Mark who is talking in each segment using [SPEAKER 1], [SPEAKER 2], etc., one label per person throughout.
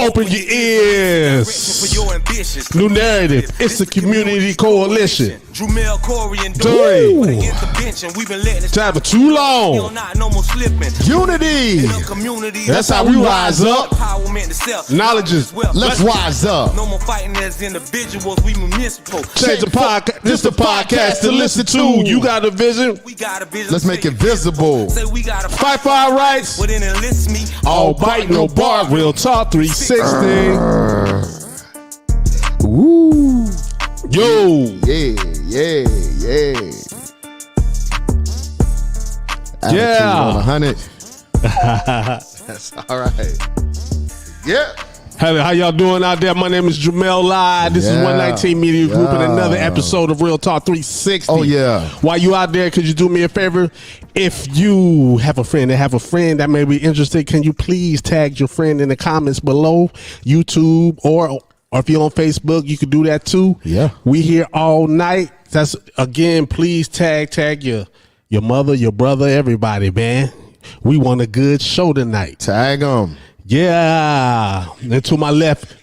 [SPEAKER 1] Open your ears. New narrative. It's the community coalition. During time for too long.
[SPEAKER 2] Unity.
[SPEAKER 1] That's how we rise up. Knowledge is.
[SPEAKER 2] Let's rise up.
[SPEAKER 3] No more fighting as individuals. We municipal.
[SPEAKER 1] Change the podcast. This the podcast to listen to. You got a vision.
[SPEAKER 3] We got a vision.
[SPEAKER 2] Let's make it visible.
[SPEAKER 3] Say we got a
[SPEAKER 1] Fight for our rights.
[SPEAKER 3] Well, then enlist me.
[SPEAKER 1] All bite, no bar. Real talk 360.
[SPEAKER 2] Woo.
[SPEAKER 1] Yo.
[SPEAKER 2] Yeah.
[SPEAKER 1] Yeah.
[SPEAKER 2] On 100. That's all right. Yeah.
[SPEAKER 1] How y'all doing out there? My name is Jamel Lai. This is 119 Media Group and another episode of Real Talk 360.
[SPEAKER 2] Oh, yeah.
[SPEAKER 1] While you out there, could you do me a favor? If you have a friend that may be interested, can you please tag your friend in the comments below? YouTube or if you're on Facebook, you could do that too.
[SPEAKER 2] Yeah.
[SPEAKER 1] We here all night. That's again, please tag your mother, your brother, everybody, man. We want a good show tonight.
[SPEAKER 2] Tag them.
[SPEAKER 1] Yeah. And to my left,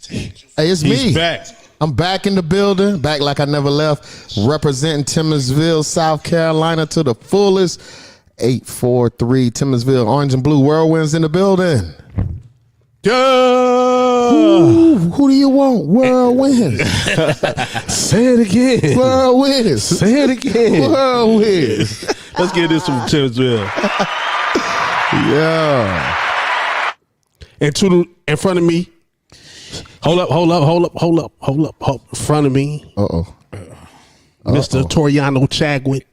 [SPEAKER 2] Hey, it's
[SPEAKER 1] he's
[SPEAKER 2] me.
[SPEAKER 1] back.
[SPEAKER 2] I'm back in the building, back like I never left, representing Timminsville, South Carolina to the fullest. 843 Timminsville, orange and blue whirlwinds in the building.
[SPEAKER 1] Yeah.
[SPEAKER 2] Ooh, who do you want? Whirlwinds.
[SPEAKER 1] Say it again.
[SPEAKER 2] Whirlwinds.
[SPEAKER 1] Say it again.
[SPEAKER 2] Whirlwinds.
[SPEAKER 1] Let's get this from Timminsville.
[SPEAKER 2] Yeah.
[SPEAKER 1] And in front of me. Hold up. In front of me.
[SPEAKER 2] Uh-oh.
[SPEAKER 1] Mr. Toriano Chadwick.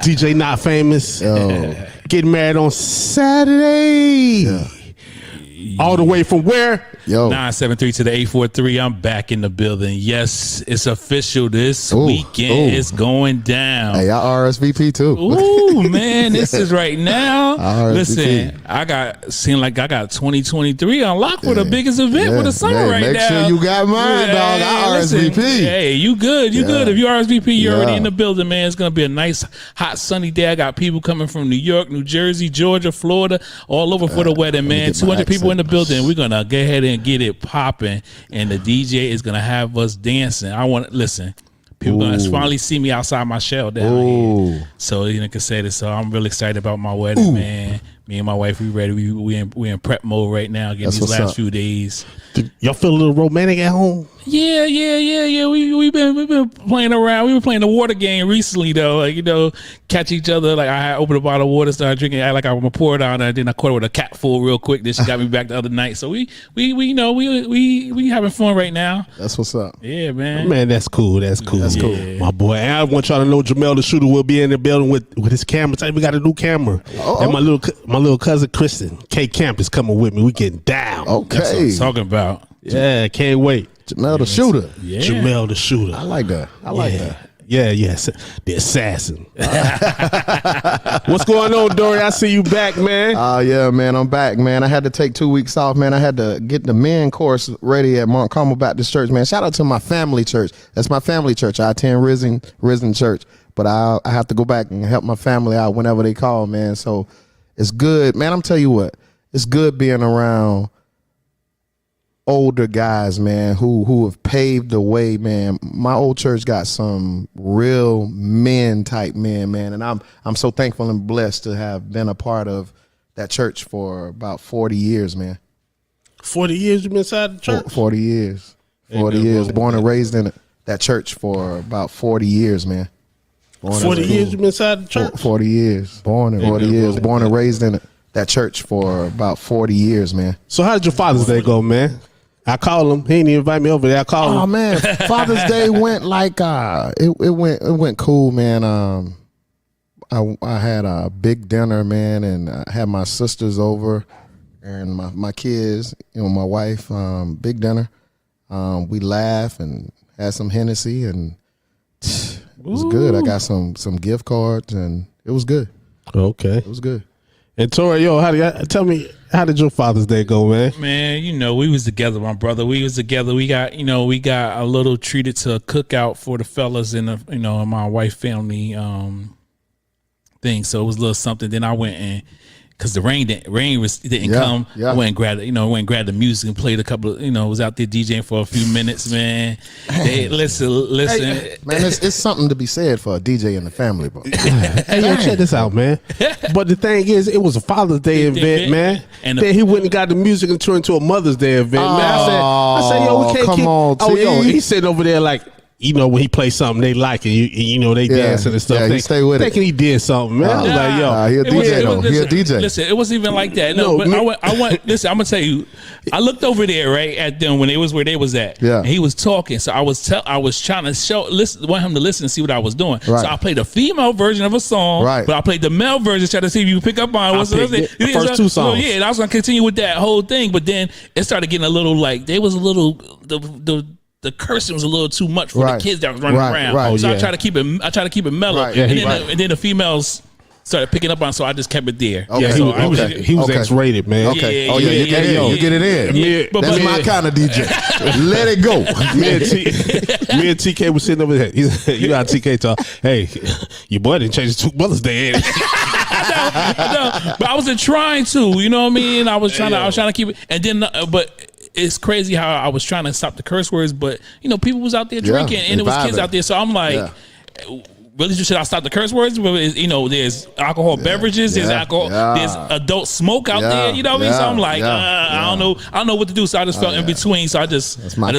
[SPEAKER 1] DJ Not Famous.
[SPEAKER 2] Yo.
[SPEAKER 1] Getting married on Saturday.
[SPEAKER 2] Yeah.
[SPEAKER 1] All the way from where?
[SPEAKER 2] Yo.
[SPEAKER 4] 973 to the 843. I'm back in the building. Yes, it's official. This weekend is going down.
[SPEAKER 2] Hey, y'all RSVP too.
[SPEAKER 4] Ooh, man, this is right now.
[SPEAKER 2] RSVP.
[SPEAKER 4] Listen, I got 2023 on lock for the biggest event for the summer right
[SPEAKER 2] make
[SPEAKER 4] now.
[SPEAKER 2] Make sure you got mine, dog. I
[SPEAKER 4] listen,
[SPEAKER 2] RSVP.
[SPEAKER 4] Hey, you good. You good. If you RSVP, you're already
[SPEAKER 2] Yeah.
[SPEAKER 4] in the building, man. It's going to be a nice, hot, sunny day. I got people coming from New York, New Jersey, Georgia, Florida, all over for the wedding, man.
[SPEAKER 2] get my
[SPEAKER 4] 200 people in the
[SPEAKER 2] accent.
[SPEAKER 4] building. We're going to go ahead and get it popping, and the DJ is going to have us dancing. I want to listen. People going to finally see me outside my shell down here. So you can say this. So I'm really excited about my wedding, man. Me and my wife, we ready. We in prep mode right now, getting
[SPEAKER 2] That's
[SPEAKER 4] these
[SPEAKER 2] what's
[SPEAKER 4] last
[SPEAKER 2] up.
[SPEAKER 4] few days.
[SPEAKER 1] Y'all feel a little romantic at home?
[SPEAKER 4] Yeah. We've been playing around. We were playing the water game recently, though. Like, catch each other. Like, I opened a bottle of water, started drinking, act like I'm gonna pour it on her. Then I caught her with a cat full real quick. Then she got me back the other night. So we having fun right now.
[SPEAKER 2] That's what's up.
[SPEAKER 4] Yeah, man.
[SPEAKER 1] Man, that's cool. That's cool.
[SPEAKER 2] That's cool.
[SPEAKER 4] Yeah.
[SPEAKER 1] My boy. And I want y'all to know Jamel the Shooter will be in the building with his camera. We got a new camera. And my little cousin Kristen, K Camp, is coming with me. We getting down.
[SPEAKER 4] That's what
[SPEAKER 2] Okay.
[SPEAKER 4] I'm talking about.
[SPEAKER 1] Yeah, can't wait.
[SPEAKER 2] Jamel the shooter.
[SPEAKER 4] Yeah.
[SPEAKER 1] Jamel the Shooter.
[SPEAKER 2] I like that. I like that.
[SPEAKER 1] Yeah, the assassin. What's going on, Dory? I see you back, man.
[SPEAKER 2] Oh, yeah, man. I'm back, man. I had to take 2 weeks off, man. I had to get the men course ready at Mount Carmel Baptist Church, man. Shout out to my family church. That's my family church. I attend Risen Church, but I have to go back and help my family out whenever they call, man. So it's good, man. I'm tell you what, it's good being around older guys, man, who have paved the way, man. My old church got some real men type men, man, and I'm so thankful and blessed to have been a part of that church for about 40 years, man.
[SPEAKER 1] 40 years you been inside the church?
[SPEAKER 2] 40 years. 40 years. Born and raised in that church for about 40 years, man.
[SPEAKER 1] 40 years you been inside the church?
[SPEAKER 2] 40 years. Born and raised in that church for about 40 years, man.
[SPEAKER 1] So how did your Father's Day go, man? I called him. He didn't even invite me over there. I called him.
[SPEAKER 2] Oh man, Father's Day went like it went cool, man. I had a big dinner, man, and I had my sisters over and my kids, my wife. Big dinner. We laughed and had some Hennessy, and it was good. I got some gift cards, and it was good.
[SPEAKER 1] Okay.
[SPEAKER 2] It was good.
[SPEAKER 1] And Tori, tell me, how did your Father's Day go, man?
[SPEAKER 4] Man, we was together, my brother. We was together. We got a little treated to a cookout for the fellas in my wife family thing. So it was a little something. Then I went and because the rain didn't
[SPEAKER 2] Yeah,
[SPEAKER 4] come.
[SPEAKER 2] yeah.
[SPEAKER 4] I went and grabbed the music and played a couple of, was out there DJing for a few minutes, man. They, listen.
[SPEAKER 2] Man, it's something to be said for a DJ in the family, bro.
[SPEAKER 1] Hey, yo, check this out, man. But the thing is, it was a Father's Day event, man.
[SPEAKER 4] And
[SPEAKER 1] then he went and got the music and turned into a Mother's Day event, man. I said, yo, we can't
[SPEAKER 2] come
[SPEAKER 1] keep.
[SPEAKER 2] on,
[SPEAKER 1] Oh, yo,
[SPEAKER 2] T.
[SPEAKER 1] he's sitting over there like, when he plays something they like, and they dancing and stuff.
[SPEAKER 2] Yeah,
[SPEAKER 1] they
[SPEAKER 2] you stay with it.
[SPEAKER 1] thinking he did something, man. I was like, yo,
[SPEAKER 2] he a DJ though. He a DJ.
[SPEAKER 4] Listen, it wasn't even like that. No, but I went. Listen, I'm gonna tell you. I looked over there right at them when it was where they was at.
[SPEAKER 2] Yeah.
[SPEAKER 4] And he was talking, so I was trying to want him to listen and see what I was doing.
[SPEAKER 2] Right.
[SPEAKER 4] So I played a female version of a song,
[SPEAKER 2] Right.
[SPEAKER 4] but I played the male version, trying to see if you pick up on what's
[SPEAKER 1] picked the first two songs.
[SPEAKER 4] So, yeah, and I was gonna continue with that whole thing, but then it started getting a little like they was a little the cursing was a little too much for
[SPEAKER 2] Right.
[SPEAKER 4] the kids that was running around.
[SPEAKER 2] Right.
[SPEAKER 4] So
[SPEAKER 1] yeah.
[SPEAKER 4] I try to keep it mellow.
[SPEAKER 2] Right.
[SPEAKER 1] Yeah,
[SPEAKER 4] and then the females started picking up on, so I just kept it there.
[SPEAKER 2] Okay.
[SPEAKER 1] yeah,
[SPEAKER 4] So
[SPEAKER 1] he was
[SPEAKER 2] Okay.
[SPEAKER 1] X-rated, man.
[SPEAKER 2] Okay.
[SPEAKER 4] Yeah,
[SPEAKER 2] Oh yeah,
[SPEAKER 4] yeah,
[SPEAKER 2] you get it
[SPEAKER 4] yeah,
[SPEAKER 2] in.
[SPEAKER 4] yeah.
[SPEAKER 2] You get it in.
[SPEAKER 1] Me-
[SPEAKER 4] But-
[SPEAKER 2] That's
[SPEAKER 4] but-
[SPEAKER 2] my kind of DJ. Let it go.
[SPEAKER 1] Me and TK was sitting over there. He said, you got TK talk. Hey, your boy didn't change his Mother's Day. Ain't it?
[SPEAKER 4] I know, but I wasn't trying to. You know what I mean? I was trying to keep it, and then but. It's crazy how I was trying to stop the curse words, but people was out there drinking, and there was kids
[SPEAKER 2] vibing.
[SPEAKER 4] out there. So I'm like, really, should I stop the curse words? But there's alcohol beverages, there's alcohol, there's adult smoke out there. You know what I mean? So I'm like, I don't know what to do. So I just felt in between. So I just let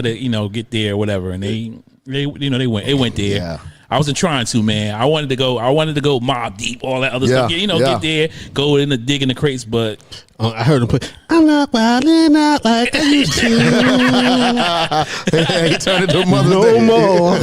[SPEAKER 4] it get there or whatever, and they went there.
[SPEAKER 2] Yeah.
[SPEAKER 4] I wasn't trying to, man. I wanted to go mob deep, all that other stuff. Get there, go in the dig in the crates, but
[SPEAKER 1] I heard him play. I'm not wilding out like I used to.
[SPEAKER 2] He turned into Mother's
[SPEAKER 1] No
[SPEAKER 2] Day.
[SPEAKER 1] more.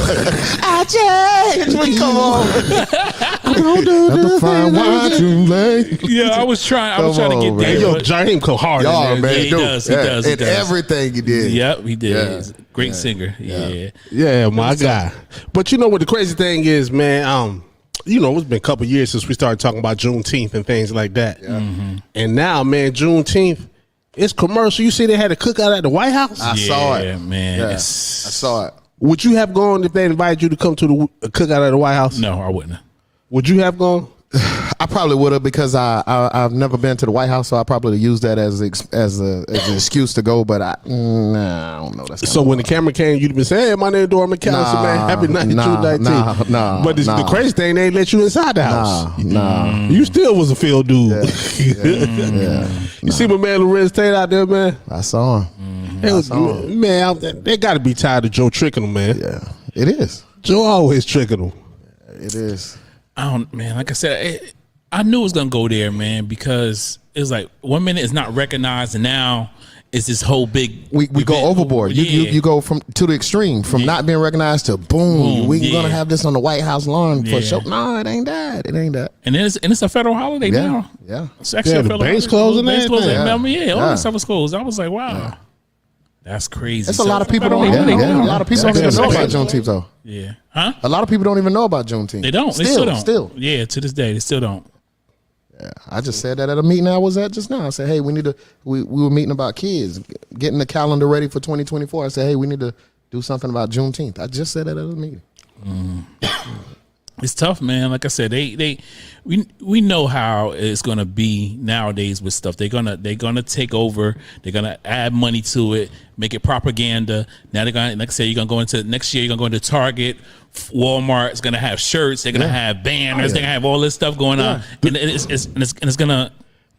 [SPEAKER 2] I changed. Come on. Have to find why too late.
[SPEAKER 4] yeah, I was trying to
[SPEAKER 2] Come
[SPEAKER 4] get
[SPEAKER 2] on,
[SPEAKER 4] there.
[SPEAKER 2] man.
[SPEAKER 1] Yo,
[SPEAKER 4] but-
[SPEAKER 1] Jaheim go hard.
[SPEAKER 2] Y'all,
[SPEAKER 1] in
[SPEAKER 2] man.
[SPEAKER 1] there.
[SPEAKER 4] Yeah, he does, he does, he
[SPEAKER 2] And
[SPEAKER 4] does.
[SPEAKER 2] everything he did.
[SPEAKER 4] Yep, he did.
[SPEAKER 2] Yeah.
[SPEAKER 4] He's a great singer. Yeah.
[SPEAKER 1] Yeah, my guy. But you know what the crazy thing is, man? It's been a couple years since we started talking about Juneteenth and things like that. Yeah.
[SPEAKER 4] Mm-hmm.
[SPEAKER 1] And now, man, Juneteenth, it's commercial. You see they had a cookout at the White House?
[SPEAKER 2] I saw it.
[SPEAKER 4] Yeah, man.
[SPEAKER 2] Yeah, I
[SPEAKER 4] It's-
[SPEAKER 2] saw it.
[SPEAKER 1] Would you have gone if they invited you to come to the cookout at the White House?
[SPEAKER 4] No, I wouldn't.
[SPEAKER 1] Would you have gone?
[SPEAKER 2] I probably would have because I've never been to the White House, so I probably used that as an excuse to go. But I don't know. That's
[SPEAKER 1] So when the camera came, you'd been saying, "Hey, my name is Dora McAllister, man. Happy night, June 19th." But the crazy thing, they ain't let you inside the house. You still was a field dude. You see my man Lorenz Tate out there, man.
[SPEAKER 2] I saw him.
[SPEAKER 1] They was- man, they got to be tired of Joe tricking them, man.
[SPEAKER 2] Yeah, it is.
[SPEAKER 1] Joe always tricking them.
[SPEAKER 2] It is.
[SPEAKER 4] Like I said, I knew it was gonna go there, man, because it's like 1 minute it's not recognized, and now it's this whole big.
[SPEAKER 2] We go overboard. You go to the extreme from not being recognized to boom. We're gonna have this on the White House lawn for sure. No, it ain't that. It ain't that.
[SPEAKER 4] And then it's a federal holiday now.
[SPEAKER 2] Yeah.
[SPEAKER 4] It's actually
[SPEAKER 1] Yeah,
[SPEAKER 4] a
[SPEAKER 1] the
[SPEAKER 4] federal
[SPEAKER 1] banks
[SPEAKER 4] holiday.
[SPEAKER 1] closed and
[SPEAKER 4] Banks closed.
[SPEAKER 1] everything.
[SPEAKER 4] All
[SPEAKER 2] Yeah.
[SPEAKER 4] that stuff was closed. I was like, wow, that's crazy.
[SPEAKER 2] That's a lot of people don't.
[SPEAKER 4] Yeah,
[SPEAKER 2] Yeah, a lot of people don't even know about
[SPEAKER 1] Yeah.
[SPEAKER 2] Juneteenth though.
[SPEAKER 4] Yeah, huh?
[SPEAKER 2] A lot of people don't even know about Juneteenth.
[SPEAKER 4] They don't. They still don't.
[SPEAKER 2] Still.
[SPEAKER 4] Yeah, to this day, they still don't.
[SPEAKER 2] Yeah, I just said that at a meeting I was at just now. I said, hey, we need to. We were meeting about kids getting the calendar ready for 2024. I said, hey, we need to do something about Juneteenth. I just said that at a meeting.
[SPEAKER 4] It's tough, man. Like I said, we know how it's gonna be nowadays with stuff. They're gonna take over. They're gonna add money to it, make it propaganda. Now they're gonna, like I said, you're gonna go into next year. You're gonna go into Target, Walmart. It's gonna have shirts. They're gonna have banners. They're gonna have all this stuff going on, and it's gonna.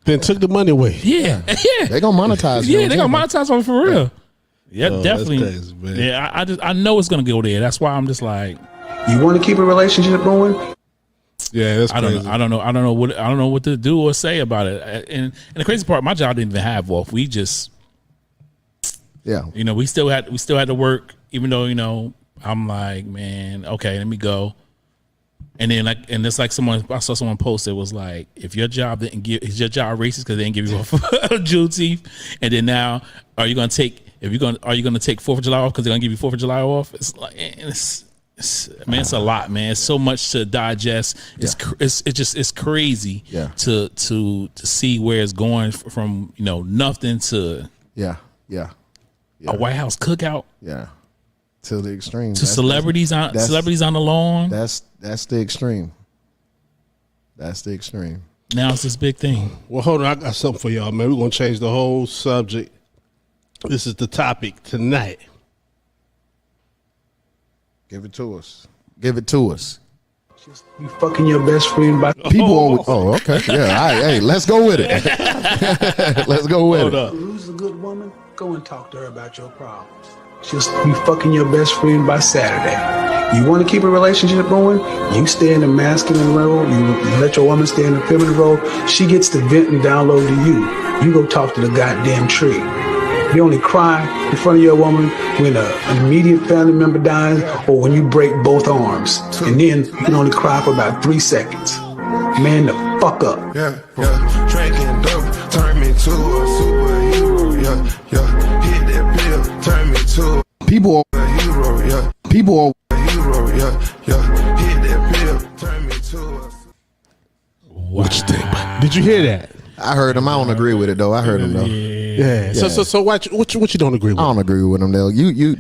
[SPEAKER 1] Then took the money away.
[SPEAKER 4] Yeah.
[SPEAKER 2] They gonna monetize.
[SPEAKER 4] Yeah, they
[SPEAKER 2] Juneteenth.
[SPEAKER 4] gonna monetize on it for real. Yeah,
[SPEAKER 1] Oh, that's
[SPEAKER 4] definitely.
[SPEAKER 1] crazy, man.
[SPEAKER 4] Yeah, I know it's gonna go there. That's why I'm just like,
[SPEAKER 5] You want to keep a relationship going?
[SPEAKER 1] Yeah, that's
[SPEAKER 4] I
[SPEAKER 1] crazy.
[SPEAKER 4] don't know what to do or say about it. And the crazy part, my job didn't even have off. We just,
[SPEAKER 2] Yeah.
[SPEAKER 4] we still had to work, even though I'm like, man, okay, let me go. And then it's like I saw someone post, it was like, if your job is your job racist because they didn't give you off Juneteenth, and then now are you gonna take 4th of July off because they're gonna give you 4th of July off? It's like it's a lot, man. It's so much to digest. It's crazy.
[SPEAKER 2] Yeah.
[SPEAKER 4] To see where it's going from nothing to
[SPEAKER 2] Yeah.
[SPEAKER 4] a White House cookout
[SPEAKER 2] Yeah. To the extreme.
[SPEAKER 4] to celebrities on the lawn.
[SPEAKER 2] That's the extreme. That's the extreme.
[SPEAKER 4] Now it's this big thing.
[SPEAKER 1] Well, hold on. I got something for y'all, man. We're going to change the whole subject. This is the topic tonight.
[SPEAKER 2] Give it to us. Give it to us.
[SPEAKER 5] You fucking your best friend by
[SPEAKER 2] People always, okay. Yeah, all right, hey, let's go with it. Let's go with
[SPEAKER 1] Hold
[SPEAKER 2] it.
[SPEAKER 1] up.
[SPEAKER 5] Who's a good woman? Go and talk to her about your problems. Just you fucking your best friend by Saturday. You want to keep a relationship going? You stay in the masculine role. You let your woman stay in the feminine role. She gets to vent and download to you. You go talk to the goddamn tree. You only cry in front of your woman when an immediate family member dies or when you break both arms. And then you can only cry for about 3 seconds. Man, the fuck up.
[SPEAKER 6] Yeah, yeah. Drinking dope, turn me to a superhero. Yeah, yeah. Hit that pill, turn me to
[SPEAKER 2] People,
[SPEAKER 6] a hero. Yeah,
[SPEAKER 2] people,
[SPEAKER 6] a hero. Yeah, yeah. Hit that pill, turn me to a.
[SPEAKER 1] What you think? Did you hear that?
[SPEAKER 2] I heard him. I don't agree with it though. I heard him though.
[SPEAKER 1] Yeah. So what you don't agree with?
[SPEAKER 2] I don't agree with him though. You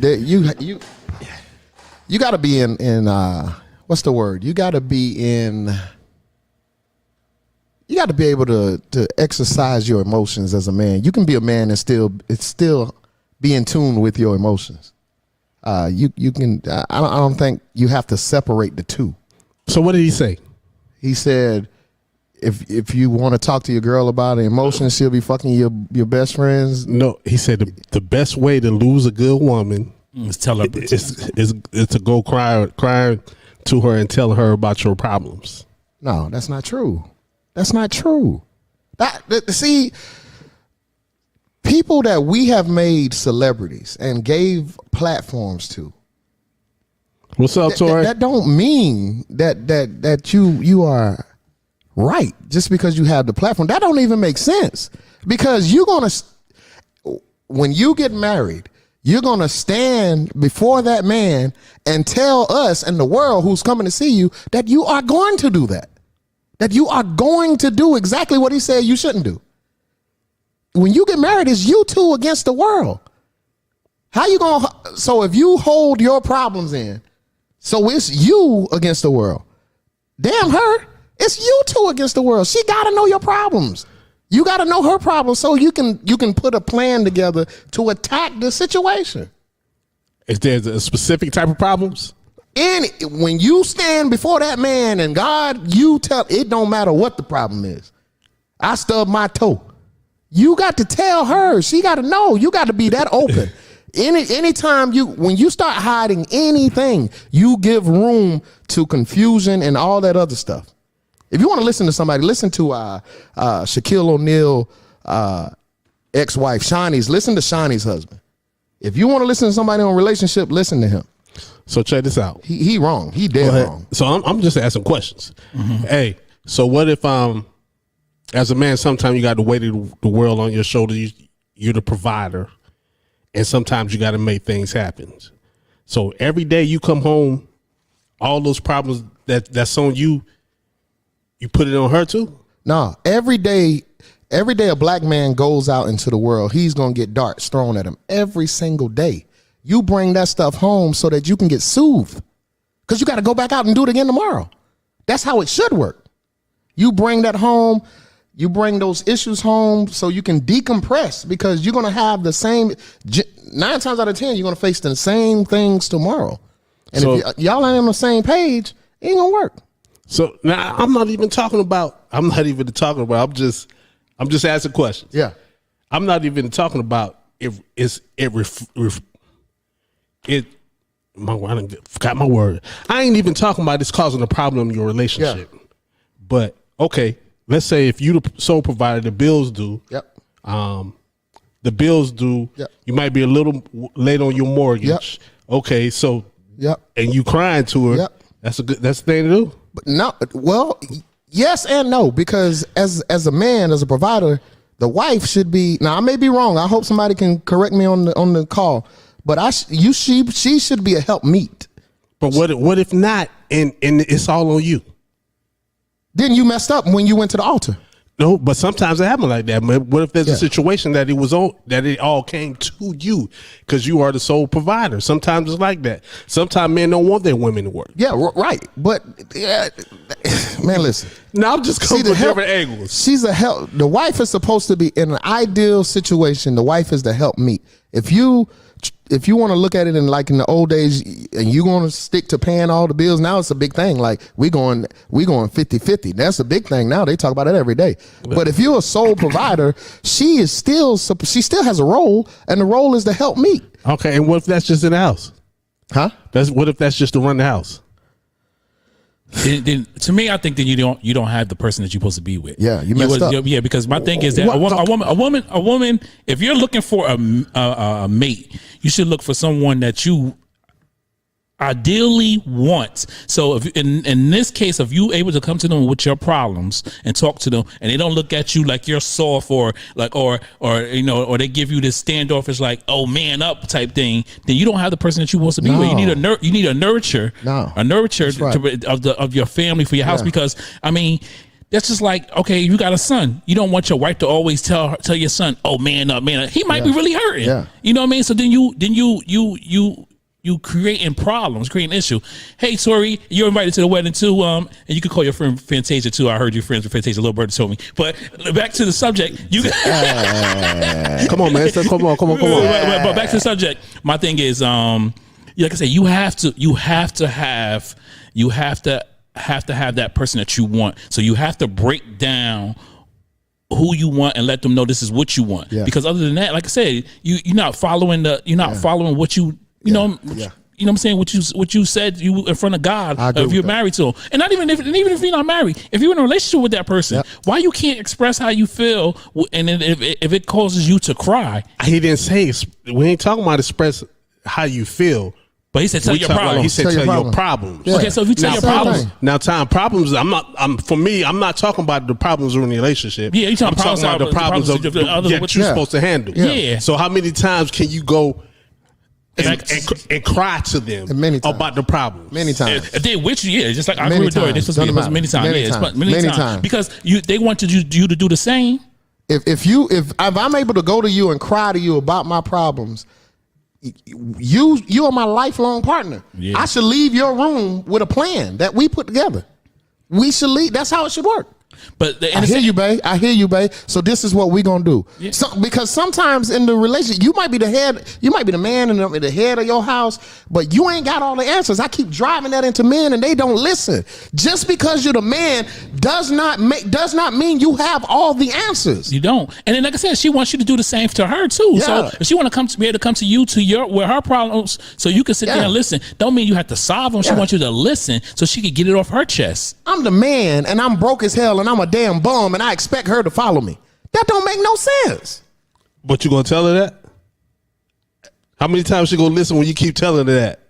[SPEAKER 2] got to be in what's the word? You got to be able to exercise your emotions as a man. You can be a man and still be in tune with your emotions. You can. I don't think you have to separate the two.
[SPEAKER 1] So what did he say?
[SPEAKER 2] He said, if you want to talk to your girl about emotions, she'll be fucking your best friends.
[SPEAKER 1] No, he said the best way to lose a good woman
[SPEAKER 4] Let's tell her.
[SPEAKER 1] is to go cry to her and tell her about your problems.
[SPEAKER 2] No, that's not true. That's not true. See, people that we have made celebrities and gave platforms to.
[SPEAKER 1] What's up, Tori?
[SPEAKER 2] That don't mean that you are right just because you have the platform. That don't even make sense because when you get married, you're going to stand before that man and tell us and the world who's coming to see you that you are going to do that. That you are going to do exactly what he said you shouldn't do. When you get married, it's you two against the world. How you going to, so if you hold your problems in, so it's you against the world. Damn her, it's you two against the world. She got to know your problems. You got to know her problems so you can put a plan together to attack the situation.
[SPEAKER 1] Is there a specific type of problems?
[SPEAKER 2] And when you stand before that man and God, you tell, it don't matter what the problem is. I stubbed my toe. You got to tell her. She got to know. You got to be that open. Anytime when you start hiding anything, you give room to confusion and all that other stuff. If you want to listen to somebody, listen to Shaquille O'Neal ex-wife, Shawnee's. Listen to Shawnee's husband. If you want to listen to somebody on a relationship, listen to him.
[SPEAKER 1] So check this out.
[SPEAKER 2] He wrong. He dead wrong.
[SPEAKER 1] So I'm just asking questions.
[SPEAKER 2] Mm-hmm.
[SPEAKER 1] Hey, so what if as a man, sometimes you got to weight of the world on your shoulder. You're the provider, and sometimes you got to make things happen. So every day you come home, all those problems that's on you, you put it on her too?
[SPEAKER 2] No, every day a black man goes out into the world, he's going to get darts thrown at him every single day. You bring that stuff home so that you can get soothed because you got to go back out and do it again tomorrow. That's how it should work. You bring that home, you bring those issues home so you can decompress because you're going to have the same, 9 times out of 10, you're going to face the same things tomorrow. And
[SPEAKER 1] So-
[SPEAKER 2] if y'all ain't on the same page, it ain't going to work.
[SPEAKER 1] So now I'm not even talking about. I'm just asking questions.
[SPEAKER 2] Yeah.
[SPEAKER 1] I'm not even talking about if I forgot my word. I ain't even talking about it's causing a problem in your relationship.
[SPEAKER 2] Yeah.
[SPEAKER 1] But okay, let's say if you the sole provider, the bills due.
[SPEAKER 2] Yep.
[SPEAKER 1] The bills due.
[SPEAKER 2] Yep.
[SPEAKER 1] You might be a little late on your mortgage.
[SPEAKER 2] Yep.
[SPEAKER 1] Okay, so
[SPEAKER 2] Yep.
[SPEAKER 1] and you crying to her.
[SPEAKER 2] Yep.
[SPEAKER 1] That's the thing to do.
[SPEAKER 2] But no, well, yes and no, because as a man, as a provider, the wife should be. Now I may be wrong. I hope somebody can correct me on the call. But she should be a helpmeet.
[SPEAKER 1] But what if not? And it's all on you.
[SPEAKER 2] Then you messed up when you went to the altar.
[SPEAKER 1] No, but sometimes it happens like that. Man, what if there's a situation that it all came to you because you are the sole provider? Sometimes it's like that. Sometimes men don't want their women to work.
[SPEAKER 2] Yeah, right. But man, listen.
[SPEAKER 1] No, I'm just coming from different angles.
[SPEAKER 2] She's a help. The wife is supposed to be in an ideal situation. The wife is the help meet. If you want to look at it in the old days and you going to stick to paying all the bills, now it's a big thing. Like we going 50-50. That's a big thing now. They talk about it every day. But if you're a sole provider, she still has a role, and the role is to help meet.
[SPEAKER 1] Okay, and what if that's just in the house?
[SPEAKER 2] Huh?
[SPEAKER 1] What if that's just to run the house?
[SPEAKER 4] Then, to me, I think that you don't have the person that you're supposed to be with.
[SPEAKER 2] Yeah, you messed up.
[SPEAKER 4] Yeah, because my thing is that a woman. If you're looking for a mate, you should look for someone that you ideally want. So if in this case, if you able to come to them with your problems and talk to them, and they don't look at you like you're soft or they give you this standoffish like, oh, man up type thing, then you don't have the person that you're supposed to be with. You need a nurture
[SPEAKER 2] right.
[SPEAKER 4] of your family for your house, because I mean, that's just like, okay, you got a son. You don't want your wife to always tell your son, oh, man up. He might be really hurting.
[SPEAKER 2] Yeah.
[SPEAKER 4] You know what I mean? So then you creating problems, creating issue. Hey, Tori, you're invited to the wedding too. And you can call your friend Fantasia too. I heard you're friends with Fantasia. Little Bird told me. But back to the subject.
[SPEAKER 1] Come on, man. Come on.
[SPEAKER 4] But back to the subject. My thing is, like I said, you have to have that person that you want. So you have to break down who you want and let them know this is what you want. Yeah. Because other than that, like I said, you're not following following what you. You know what I'm saying? What you said you in front of God, if you're married to him. And even if you're not married, if you're in a relationship with that person, why you can't express how you feel, and then if it causes you to cry.
[SPEAKER 1] He didn't say, we ain't talking about express how you feel.
[SPEAKER 4] But he said tell your problems.
[SPEAKER 1] He said tell your problems.
[SPEAKER 4] Yeah. Okay, so if you tell your problems.
[SPEAKER 1] Now, problems, I'm not talking about the problems in a relationship.
[SPEAKER 4] Yeah, you're talking
[SPEAKER 1] about the problems that you're supposed to handle.
[SPEAKER 4] Yeah.
[SPEAKER 1] So how many times can you go and cry to them about the problems?
[SPEAKER 2] Many times.
[SPEAKER 4] They with you, just like I agree with Dory. This was many times. Many times. Because they wanted you to do the same.
[SPEAKER 2] If I'm able to go to you and cry to you about my problems, you are my lifelong partner. Yeah. I should leave your room with a plan that we put together. We should leave. That's how it should work.
[SPEAKER 4] But
[SPEAKER 2] I hear you, babe. So this is what we gonna do. Yeah. Because sometimes in the relationship, you might be the head, you might be the man and the head of your house, but you ain't got all the answers. I keep driving that into men, and they don't listen. Just because you're the man does not mean you have all the answers.
[SPEAKER 4] You don't. And then, like I said, she wants you to do the same to her too. Yeah. So if she want to be able to come to you with her problems, so you can sit there and listen. Don't mean you have to solve them. She wants you to listen so she can get it off her chest.
[SPEAKER 2] I'm the man, and I'm broke as hell, and I'm a damn bum, and I expect her to follow me. That don't make no sense.
[SPEAKER 1] But you gonna tell her that? How many times she gonna listen when you keep telling her that?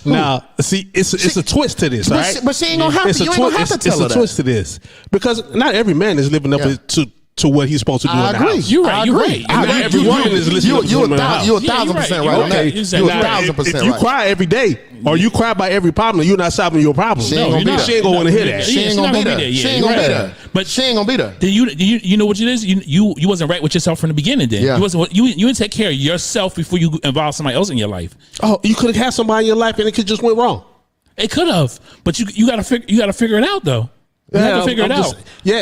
[SPEAKER 1] Now, see, it's a twist to this, right?
[SPEAKER 2] But she ain't gonna have to. You ain't gonna have to tell her that.
[SPEAKER 1] It's a twist to this, because not every man is living up to what he's supposed to do in the house.
[SPEAKER 4] You're right.
[SPEAKER 1] Every woman is listening to him in the house.
[SPEAKER 2] You're 1,000% right on that. You're 1,000% right.
[SPEAKER 1] If you cry every day, or you cry about every problem, you're not solving your problem.
[SPEAKER 2] She ain't gonna
[SPEAKER 1] want to hear that.
[SPEAKER 2] She ain't gonna be there. She ain't gonna be there. But she ain't gonna be there.
[SPEAKER 4] Then you know what it is? You wasn't right with yourself from the beginning. Then you didn't take care of yourself before you involve somebody else in your life.
[SPEAKER 1] Oh, you could have had somebody in your life and it could just went wrong.
[SPEAKER 4] It could have, but you gotta figure it out though. You have to figure it out.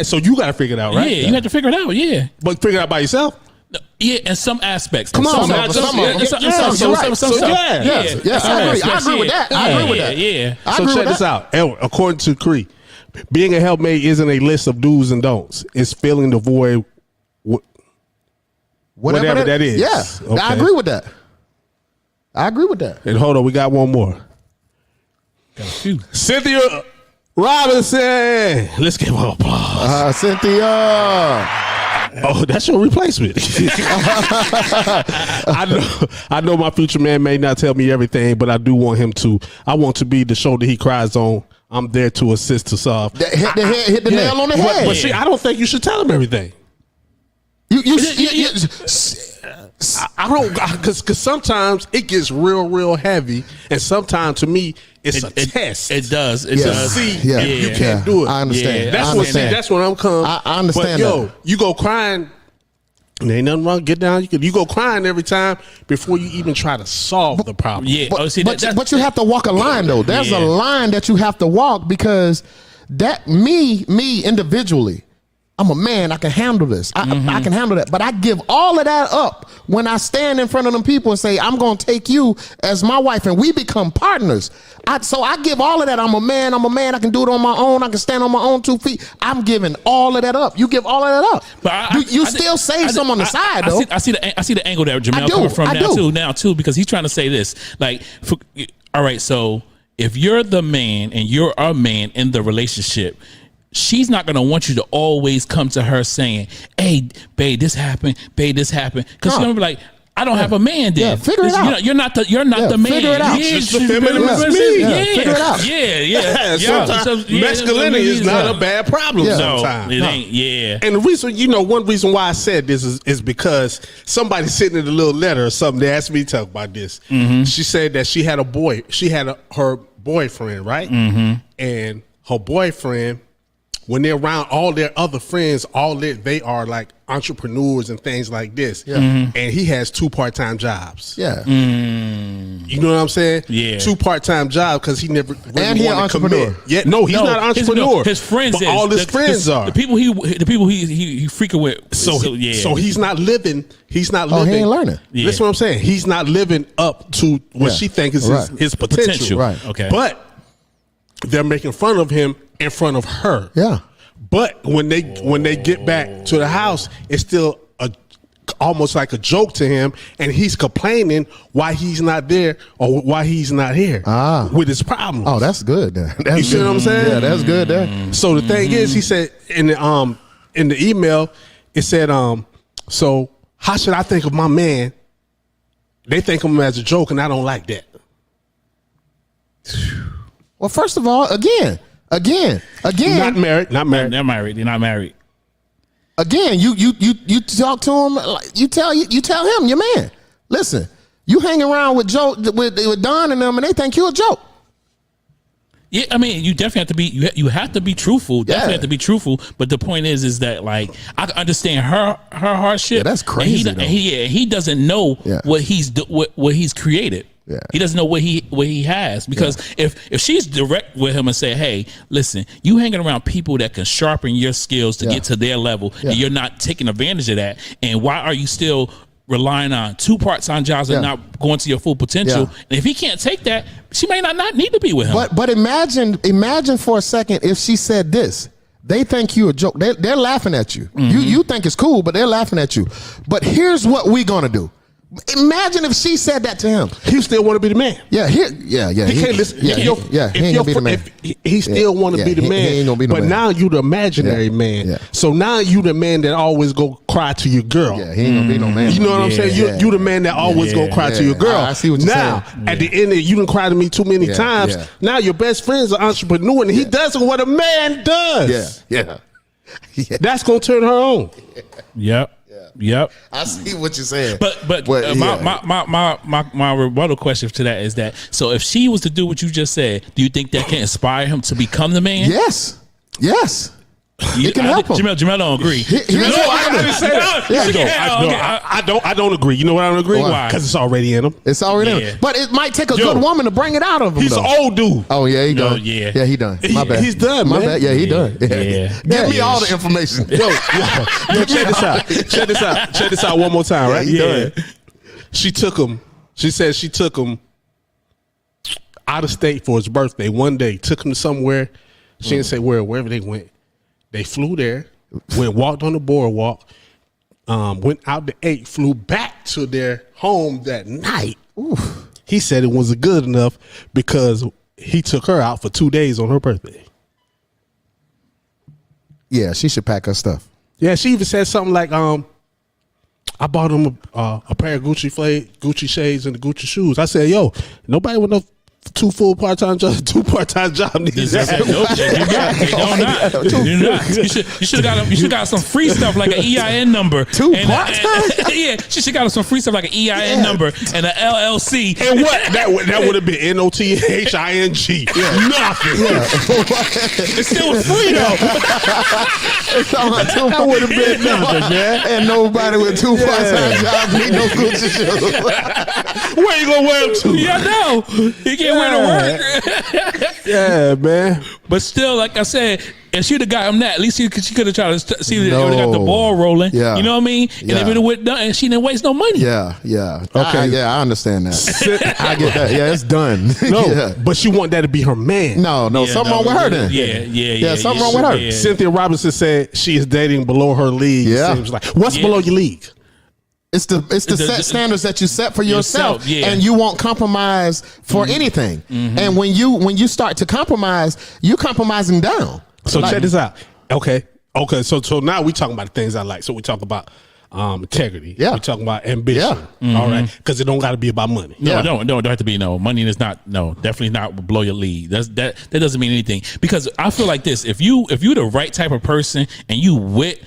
[SPEAKER 1] So you got to figure it out, right?
[SPEAKER 4] Yeah, you have to figure it out. Yeah,
[SPEAKER 1] but figure it out by yourself.
[SPEAKER 4] Yeah, in some aspects.
[SPEAKER 2] Come on,
[SPEAKER 1] I agree
[SPEAKER 2] with that. I agree with that.
[SPEAKER 4] Yeah.
[SPEAKER 1] So check this out. According to CRIES, being a helpmate isn't a list of do's and don'ts. It's filling the void, whatever that is.
[SPEAKER 2] Yeah, okay. I agree with that.
[SPEAKER 1] And hold on, we got one more. Cynthia Robinson. Let's give her applause.
[SPEAKER 2] Cynthia.
[SPEAKER 1] Oh, that's your replacement. I know my future man may not tell me everything, but I do want him to. I want to be the shoulder he cries on. I'm there to assist to solve.
[SPEAKER 2] Hit the nail on the head.
[SPEAKER 1] But see, I don't think you should tell him everything. I don't, because sometimes it gets real heavy, and sometimes to me It's a test.
[SPEAKER 4] It does. It
[SPEAKER 2] Yeah.
[SPEAKER 4] does.
[SPEAKER 1] See,
[SPEAKER 2] Yeah.
[SPEAKER 1] you can't do it.
[SPEAKER 2] I understand.
[SPEAKER 4] Yeah.
[SPEAKER 1] That's
[SPEAKER 2] I
[SPEAKER 1] what.
[SPEAKER 2] understand.
[SPEAKER 1] That's what I'm coming.
[SPEAKER 2] I understand
[SPEAKER 1] But yo,
[SPEAKER 2] that.
[SPEAKER 1] you go crying. And ain't nothing wrong. Get down. You go crying every time before you even try to solve the problem.
[SPEAKER 4] Yeah.
[SPEAKER 2] But,
[SPEAKER 4] Oh, see,
[SPEAKER 2] but you have to walk a line though. There's
[SPEAKER 4] Yeah.
[SPEAKER 2] a line that you have to walk because that me individually, I'm a man. I can handle this. I can handle that. But I give all of that up when I stand in front of them people and say, I'm going to take you as my wife and we become partners. So I give all of that. I'm a man. I can do it on my own. I can stand on my own 2 feet. I'm giving all of that up. You give all of that up.
[SPEAKER 4] But
[SPEAKER 2] you still save some on the side though.
[SPEAKER 4] I see the angle that Jamel
[SPEAKER 2] I do,
[SPEAKER 4] coming from
[SPEAKER 2] I do.
[SPEAKER 4] now too, because he's trying to say this. Like, all right, so if you're the man and you're a man in the relationship, she's not going to want you to always come to her saying, hey, babe, this happened. Babe, this happened. Because she's going to be like, I don't have a man then.
[SPEAKER 2] Yeah, figure it out.
[SPEAKER 4] You're not the man.
[SPEAKER 2] Figure it out.
[SPEAKER 1] It's the feminist me.
[SPEAKER 2] Yeah, figure it out.
[SPEAKER 4] Yeah.
[SPEAKER 1] Sometimes masculinity is not a bad problem.
[SPEAKER 2] Yeah.
[SPEAKER 4] No,
[SPEAKER 1] Sometimes
[SPEAKER 4] it ain't. Yeah.
[SPEAKER 1] And the reason, one reason why I said this is because somebody sitting in a little letter or something. They asked me to talk about this. She said that she had her boyfriend, right? And her boyfriend, when they're around all their other friends, they are like entrepreneurs and things like this. Yeah. And he has 2 part-time jobs.
[SPEAKER 2] Yeah.
[SPEAKER 1] You know what I'm saying?
[SPEAKER 4] Yeah.
[SPEAKER 1] 2 part-time jobs because he never really
[SPEAKER 2] And he an
[SPEAKER 1] wanted to
[SPEAKER 2] entrepreneur.
[SPEAKER 1] commit. Yeah, no, he's not an entrepreneur.
[SPEAKER 4] His friends,
[SPEAKER 1] but all his friends are.
[SPEAKER 4] the people he freaking with.
[SPEAKER 1] So he's not living. He's not
[SPEAKER 2] Oh,
[SPEAKER 1] living.
[SPEAKER 2] he ain't learning.
[SPEAKER 4] Yeah.
[SPEAKER 1] That's what I'm saying. He's not living up to what she thinks is
[SPEAKER 2] Right.
[SPEAKER 1] his potential.
[SPEAKER 2] Right.
[SPEAKER 4] Okay.
[SPEAKER 1] But they're making fun of him in front of her.
[SPEAKER 2] Yeah.
[SPEAKER 1] But when they get back to the house, it's still almost like a joke to him, and he's complaining why he's not there or why he's not here with his problems.
[SPEAKER 2] Oh, that's good. That's
[SPEAKER 1] You see what I'm saying?
[SPEAKER 2] Yeah, that's good there.
[SPEAKER 1] So the thing is, he said in the email, it said, so how should I think of my man? They think of him as a joke, and I don't like that.
[SPEAKER 2] Well, first of all, again.
[SPEAKER 1] Not married.
[SPEAKER 4] They're married. They're not married.
[SPEAKER 2] Again, you talk to him. You tell him, your man. Listen, you hang around with Joe, with Don and them, and they think you're a joke.
[SPEAKER 4] Yeah, I mean, you definitely have to be. You have to be truthful. Definitely have to be truthful. But the point is that like I can understand her hardship.
[SPEAKER 2] Yeah, that's crazy.
[SPEAKER 4] And he doesn't know what he's created.
[SPEAKER 2] Yeah.
[SPEAKER 4] He doesn't know what he has, because if she's direct with him and say, hey, listen, you hanging around people that can sharpen your skills to get to their level, and you're not taking advantage of that, and why are you still relying on 2 part-time jobs and not going to your full potential? And if he can't take that, she may not need to be with him.
[SPEAKER 2] But imagine for a second if she said this. They think you a joke. They're laughing at you. You think it's cool, but they're laughing at you. But here's what we're gonna do. Imagine if she said that to him.
[SPEAKER 1] He still want to be the man.
[SPEAKER 2] Yeah. He
[SPEAKER 1] can't listen.
[SPEAKER 2] He ain't gonna be the man.
[SPEAKER 1] He still want to be the man.
[SPEAKER 2] He ain't gonna be the
[SPEAKER 1] but
[SPEAKER 2] man.
[SPEAKER 1] now you the imaginary man.
[SPEAKER 2] Yeah.
[SPEAKER 1] So now you the man that always go cry to your girl.
[SPEAKER 2] Yeah, he ain't gonna be no man.
[SPEAKER 1] You know what I'm saying? You the man that always go cry to your girl.
[SPEAKER 2] I see what you're
[SPEAKER 1] now,
[SPEAKER 2] saying.
[SPEAKER 1] at the end, you done cry to me too many times.
[SPEAKER 2] Yeah.
[SPEAKER 1] Now your best friend's an entrepreneur, and he does what a man does.
[SPEAKER 2] Yeah.
[SPEAKER 1] That's gonna turn her on.
[SPEAKER 4] Yep.
[SPEAKER 2] I see what you're saying.
[SPEAKER 4] But my rebuttal question to that is that, so if she was to do what you just said, do you think that can inspire him to become the man?
[SPEAKER 2] Yes. It can help him.
[SPEAKER 4] Jamel don't agree.
[SPEAKER 1] I didn't say that. I don't agree. You know what I don't agree?
[SPEAKER 2] Why?
[SPEAKER 1] Because it's already in him.
[SPEAKER 2] It's already in him. But it might take a good woman to bring it out of him.
[SPEAKER 1] He's an old dude.
[SPEAKER 2] Oh yeah, he done.
[SPEAKER 4] Yeah,
[SPEAKER 2] he done. My bad.
[SPEAKER 1] He's done.
[SPEAKER 2] My
[SPEAKER 1] man.
[SPEAKER 2] bad. Yeah, he done.
[SPEAKER 4] Yeah.
[SPEAKER 2] Give me all the information.
[SPEAKER 1] Yo, check this out one more time, right?
[SPEAKER 2] Yeah.
[SPEAKER 1] She took him. She said she took him out of state for his birthday one day. Took him somewhere. She didn't say wherever they went. They flew there, walked on the boardwalk, went out to 8, flew back to their home that night. Oof. He said it wasn't good enough because he took her out for 2 days on her birthday.
[SPEAKER 2] Yeah, she should pack her stuff.
[SPEAKER 1] Yeah, she even said something like, I bought him a pair of Gucci shades and the Gucci shoes. I said, yo, nobody with no 2 full part-time jobs, 2 part-time job niggas.
[SPEAKER 4] Nope, they do not. You should have got some free stuff like an EIN number.
[SPEAKER 2] 2 part-time?
[SPEAKER 4] Yeah, she should got some free stuff like an EIN number and an LLC.
[SPEAKER 1] And what? That would have been NOTHING. Nothing.
[SPEAKER 4] It still was free though.
[SPEAKER 2] That would have been nothing, man. And nobody with 2 part-time jobs need no Gucci shoes.
[SPEAKER 1] Where you gonna wear them to?
[SPEAKER 4] Yeah, no, he can't wear to work.
[SPEAKER 1] Yeah, man.
[SPEAKER 4] But still, like I said, if she'd have got him that, at least she could have tried to see if they would have got the ball rolling.
[SPEAKER 2] Yeah.
[SPEAKER 4] You know what I mean? And if it would have done, and she didn't waste no money.
[SPEAKER 2] Yeah. Okay. I understand that. I get that. Yeah, it's done.
[SPEAKER 1] No, but she want that to be her man.
[SPEAKER 2] No, something wrong with her then.
[SPEAKER 4] Yeah,
[SPEAKER 2] something wrong with her.
[SPEAKER 4] Yeah.
[SPEAKER 1] Cynthia Robinson said she is dating below her league.
[SPEAKER 2] Yeah.
[SPEAKER 1] Seems like. What's below your league?
[SPEAKER 2] It's the set standards that you set for yourself, and you won't compromise for anything. And when you start to compromise, you're compromising down.
[SPEAKER 1] So check this out. Okay. So now we talking about the things I like. So we talk about integrity.
[SPEAKER 2] Yeah.
[SPEAKER 1] We talking about ambition. All right. Because it don't got to be about money.
[SPEAKER 4] No, don't have to be money is not definitely not below your league. That doesn't mean anything, because I feel like this: if you're the right type of person and you with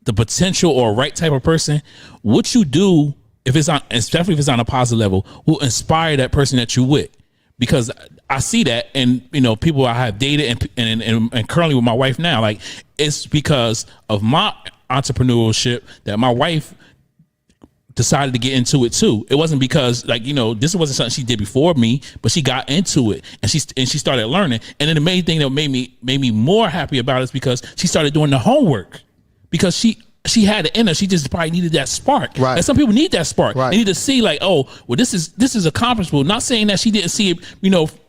[SPEAKER 4] the potential or right type of person, what you do, especially if it's on a positive level, will inspire that person that you with. Because I see that, and people I have dated and currently with my wife now, like, it's because of my entrepreneurship that my wife decided to get into it too. It wasn't because this wasn't something she did before me, but she got into it and she started learning. And then the main thing that made me more happy about it is because she started doing the homework, because she had it in her. She just probably needed that spark.
[SPEAKER 2] Right.
[SPEAKER 4] And some people need that spark.
[SPEAKER 2] Right.
[SPEAKER 4] They need to see this is accomplishable. Not saying that she didn't see it,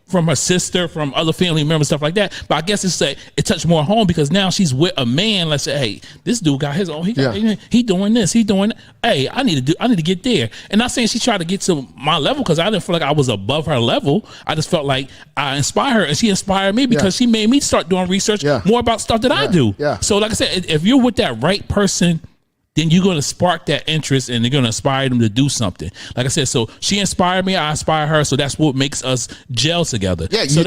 [SPEAKER 4] from her sister, from other family members, stuff like that. But I guess it touched more home because now she's with a man. Let's say, hey, this dude got his own. He doing this. He doing. Hey, I need to get there. And not saying she tried to get to my level, because I didn't feel like I was above her level. I just felt like I inspired her, and she inspired me because she made me start doing research more about stuff that I do.
[SPEAKER 2] Yeah.
[SPEAKER 4] So like I said, if you're with that right person, then you're going to spark that interest and you're going to inspire them to do something. Like I said, so she inspired me, I inspire her, so that's what makes us gel together. Yeah. So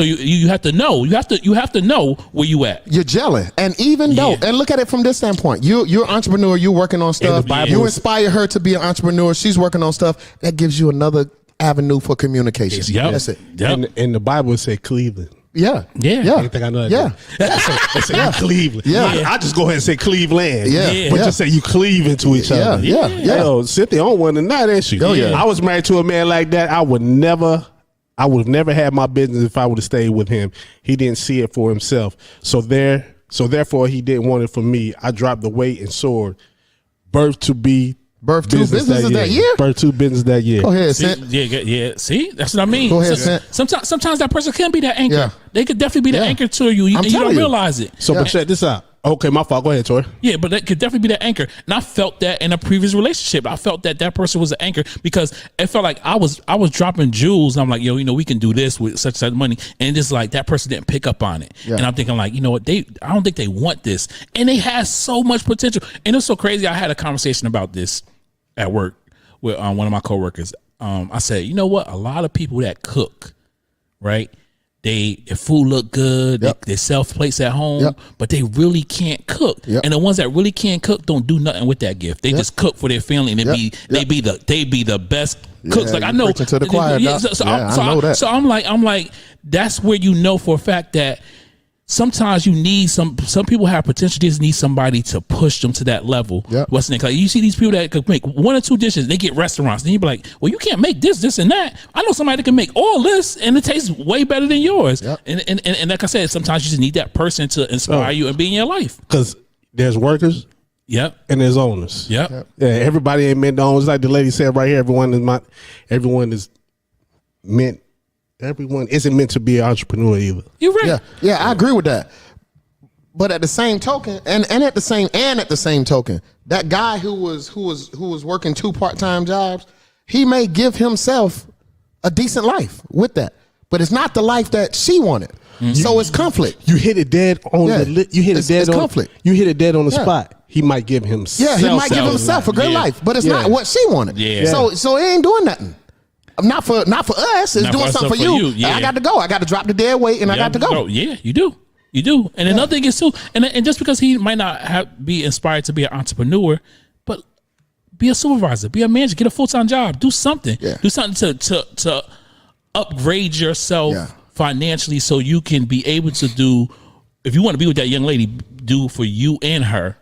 [SPEAKER 4] you have to know. You have to know where you at.
[SPEAKER 2] You're gelling. And even though, and look at it from this standpoint, you're an entrepreneur, you're working on stuff. You inspire her to be an entrepreneur, she's working on stuff. That gives you another avenue for communication.
[SPEAKER 4] Yep.
[SPEAKER 2] That's it.
[SPEAKER 1] Yep. And the Bible say Cleveland.
[SPEAKER 2] Yeah.
[SPEAKER 1] I didn't think I know that. They say Cleveland. I just go ahead and say Cleveland. But just say you cleaving to each other. Yo, Cynthia on one tonight, ain't she? I was married to a man like that. I would have never had my business if I would have stayed with him. He didn't see it for himself. So therefore he didn't want it for me. I dropped the weight and soared. Birth two businesses that year. Birth two business that year.
[SPEAKER 2] Go ahead,
[SPEAKER 4] See, that's what I mean.
[SPEAKER 2] Go ahead,
[SPEAKER 4] sometimes that person can be that anchor.
[SPEAKER 2] Yeah.
[SPEAKER 4] They could definitely be the anchor to you, and you don't realize it.
[SPEAKER 1] So, but check this out. Okay, my fault. Go ahead, Tori.
[SPEAKER 4] Yeah, but that could definitely be that anchor. And I felt that in a previous relationship. I felt that person was an anchor because it felt like I was dropping jewels. I'm like, we can do this with such money. And it's like that person didn't pick up on it. Yeah. And I'm thinking like, what? I don't think they want this. And they had so much potential. And it's so crazy. I had a conversation about this at work with one of my coworkers. I said, you know what? A lot of people that cook, right? Their food look good. They sell plates at home, but they really can't cook. And the ones that really can't cook don't do nothing with that gift. They just cook for their family, and they be the best cooks. Like I know
[SPEAKER 2] to the choir. I know that.
[SPEAKER 4] So I'm like, that's where you know for a fact that sometimes you need some people have potential, just need somebody to push them to that level. What's the name? Like you see these people that could make 1 or 2 dishes, they get restaurants. Then you be like, well, you can't make this, and that. I know somebody that can make all this and it tastes way better than yours. And like I said, sometimes you just need that person to inspire you and be in your life.
[SPEAKER 1] Because there's workers. And there's owners. Yeah, everybody ain't meant to own. It's like the lady said right here, everyone isn't meant to be an entrepreneur either.
[SPEAKER 4] You're right.
[SPEAKER 2] Yeah, I agree with that. But at the same token, and at the same token, that guy who was working 2 part-time jobs, he may give himself a decent life with that. But it's not the life that she wanted. So it's conflict.
[SPEAKER 1] You hit it dead on
[SPEAKER 2] conflict.
[SPEAKER 1] You hit it dead on the spot. He might give himself.
[SPEAKER 2] Yeah, he might give himself a good life, but it's not what she wanted.
[SPEAKER 4] Yeah.
[SPEAKER 2] So it ain't doing nothing. not for us. It's
[SPEAKER 4] Not
[SPEAKER 2] doing
[SPEAKER 4] for us,
[SPEAKER 2] something for
[SPEAKER 4] for
[SPEAKER 2] you.
[SPEAKER 4] you, yeah.
[SPEAKER 2] I got to go. I got to drop the dead weight, and I got to go.
[SPEAKER 4] Yeah, you do. You do. And another thing is too, and just because he might not be inspired to be an entrepreneur, but be a supervisor, be a manager, get a full-time job, do something.
[SPEAKER 2] Yeah.
[SPEAKER 4] Do something to upgrade yourself financially so you can be able to do, if you want to be with that young lady, do for you and her.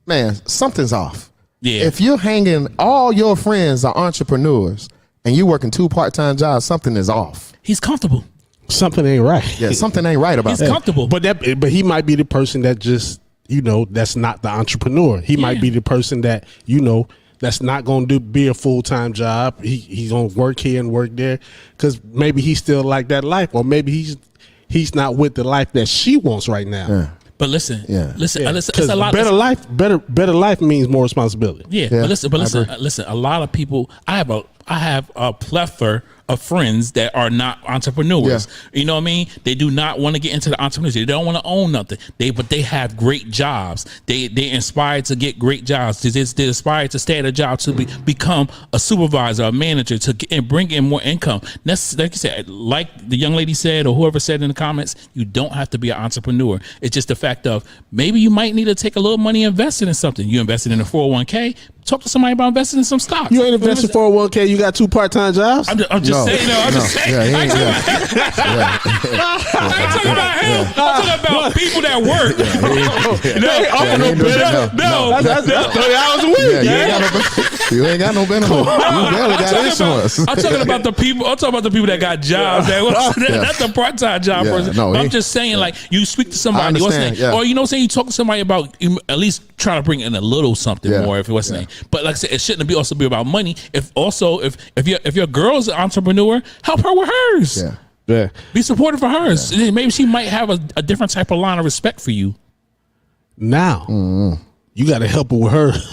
[SPEAKER 2] Man, something's off.
[SPEAKER 4] Yeah.
[SPEAKER 2] If you're hanging, all your friends are entrepreneurs, and you working 2 part-time jobs, something is off.
[SPEAKER 4] He's comfortable.
[SPEAKER 1] Something ain't right.
[SPEAKER 2] Yeah, something ain't right about
[SPEAKER 4] He's
[SPEAKER 2] that.
[SPEAKER 4] comfortable.
[SPEAKER 1] But he might be the person that just, that's not the entrepreneur. He might be the person that, that's not going to be a full-time job. He's going to work here and work there because maybe he's still like that life, or maybe he's not with the life that she wants right now.
[SPEAKER 2] Yeah.
[SPEAKER 4] But listen, listen, it's
[SPEAKER 1] Because
[SPEAKER 4] a lot.
[SPEAKER 1] better life means more responsibility.
[SPEAKER 4] Yeah, but listen. A lot of people. I have a plethora of friends that are not entrepreneurs. You know what I mean? They do not want to get into the entrepreneurship. They don't want to own nothing. But they have great jobs. They inspired to get great jobs. They inspired to stay at a job to become a supervisor, a manager, and bring in more income. That's like you said, like the young lady said, or whoever said in the comments. You don't have to be an entrepreneur. It's just the fact of maybe you might need to take a little money and invest it in something. You invested in a 401k. Talk to somebody about investing in some stocks.
[SPEAKER 1] You ain't invested 401k. You got 2 part-time jobs.
[SPEAKER 4] I'm just saying. I'm just saying. I ain't talking about him. I'm talking about people that work. No,
[SPEAKER 1] that's 30 hours a week.
[SPEAKER 2] You ain't got no benefit. You barely got insurance.
[SPEAKER 4] I'm talking about the people. I'm talking about the people that got jobs. That's the part-time job person.
[SPEAKER 2] No,
[SPEAKER 4] I'm just saying, like, you speak to somebody, or you talk to somebody about at least trying to bring in a little something more. If it was saying, but like I said, it shouldn't also be about money. If your girl's an entrepreneur, help her with hers.
[SPEAKER 1] Yeah.
[SPEAKER 4] Be supportive for hers. Maybe she might have a different type of line of respect for you.
[SPEAKER 1] Now, you got to help her with hers.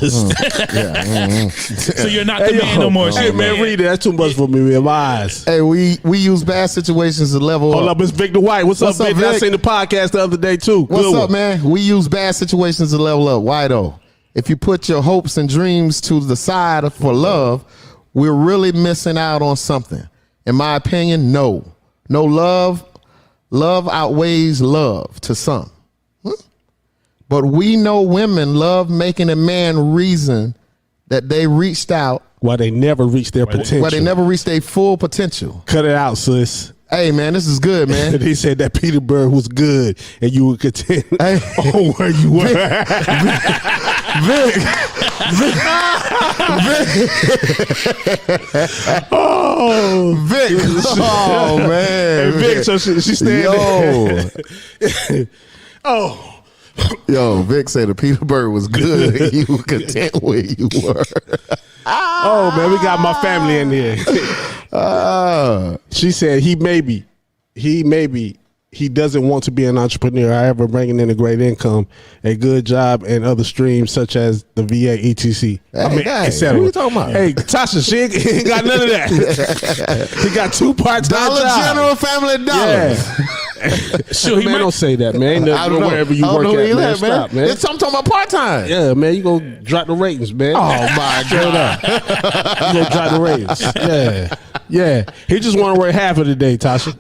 [SPEAKER 4] So you're not the man no more.
[SPEAKER 1] Hey, man, read it. That's too much for me in my eyes.
[SPEAKER 2] Hey, we use bad situations to level
[SPEAKER 1] Hold
[SPEAKER 2] up.
[SPEAKER 1] up, it's Victor White. What's up, Vic? I
[SPEAKER 2] Vic?
[SPEAKER 1] seen the podcast the other day, too.
[SPEAKER 2] What's
[SPEAKER 1] Good
[SPEAKER 2] up, man? We use bad situations to level up. Why though? If you put your hopes and dreams to the side for love, we're really missing out on something. In my opinion, no love outweighs love to some. But we know women love making a man reason that they reached out.
[SPEAKER 1] Why they never reached their potential.
[SPEAKER 2] Why they never reached their full potential.
[SPEAKER 1] Cut it out, sis.
[SPEAKER 2] Hey, man, this is good, man.
[SPEAKER 1] He said that Peter Bird was good, and you would contend on where you were.
[SPEAKER 2] Vic. Oh, man.
[SPEAKER 1] Hey, Vic, so she standing.
[SPEAKER 2] Yo, Vic said the Peter Bird was good. You were content where you were.
[SPEAKER 1] Oh, man, we got my family in here. She said he doesn't want to be an entrepreneur, however, bringing in a great income, a good job, and other streams such as the VA, etc.
[SPEAKER 2] What are you talking about?
[SPEAKER 1] Hey, Tasha, she ain't got none of that. He got 2 part-time
[SPEAKER 2] Dollar
[SPEAKER 1] jobs.
[SPEAKER 2] General, Family Dollar.
[SPEAKER 1] Yeah.
[SPEAKER 4] Sure,
[SPEAKER 1] Man, don't say that, man.
[SPEAKER 2] I don't know.
[SPEAKER 1] Wherever you
[SPEAKER 2] I don't
[SPEAKER 1] work
[SPEAKER 2] know
[SPEAKER 1] at, man.
[SPEAKER 2] man.
[SPEAKER 1] Stop, man.
[SPEAKER 2] I'm talking about part-time.
[SPEAKER 1] Yeah, man, you gonna drop the ratings, man.
[SPEAKER 2] Oh, my God.
[SPEAKER 1] You gonna drop the ratings. Yeah. He just want to work half of the day, Tasha,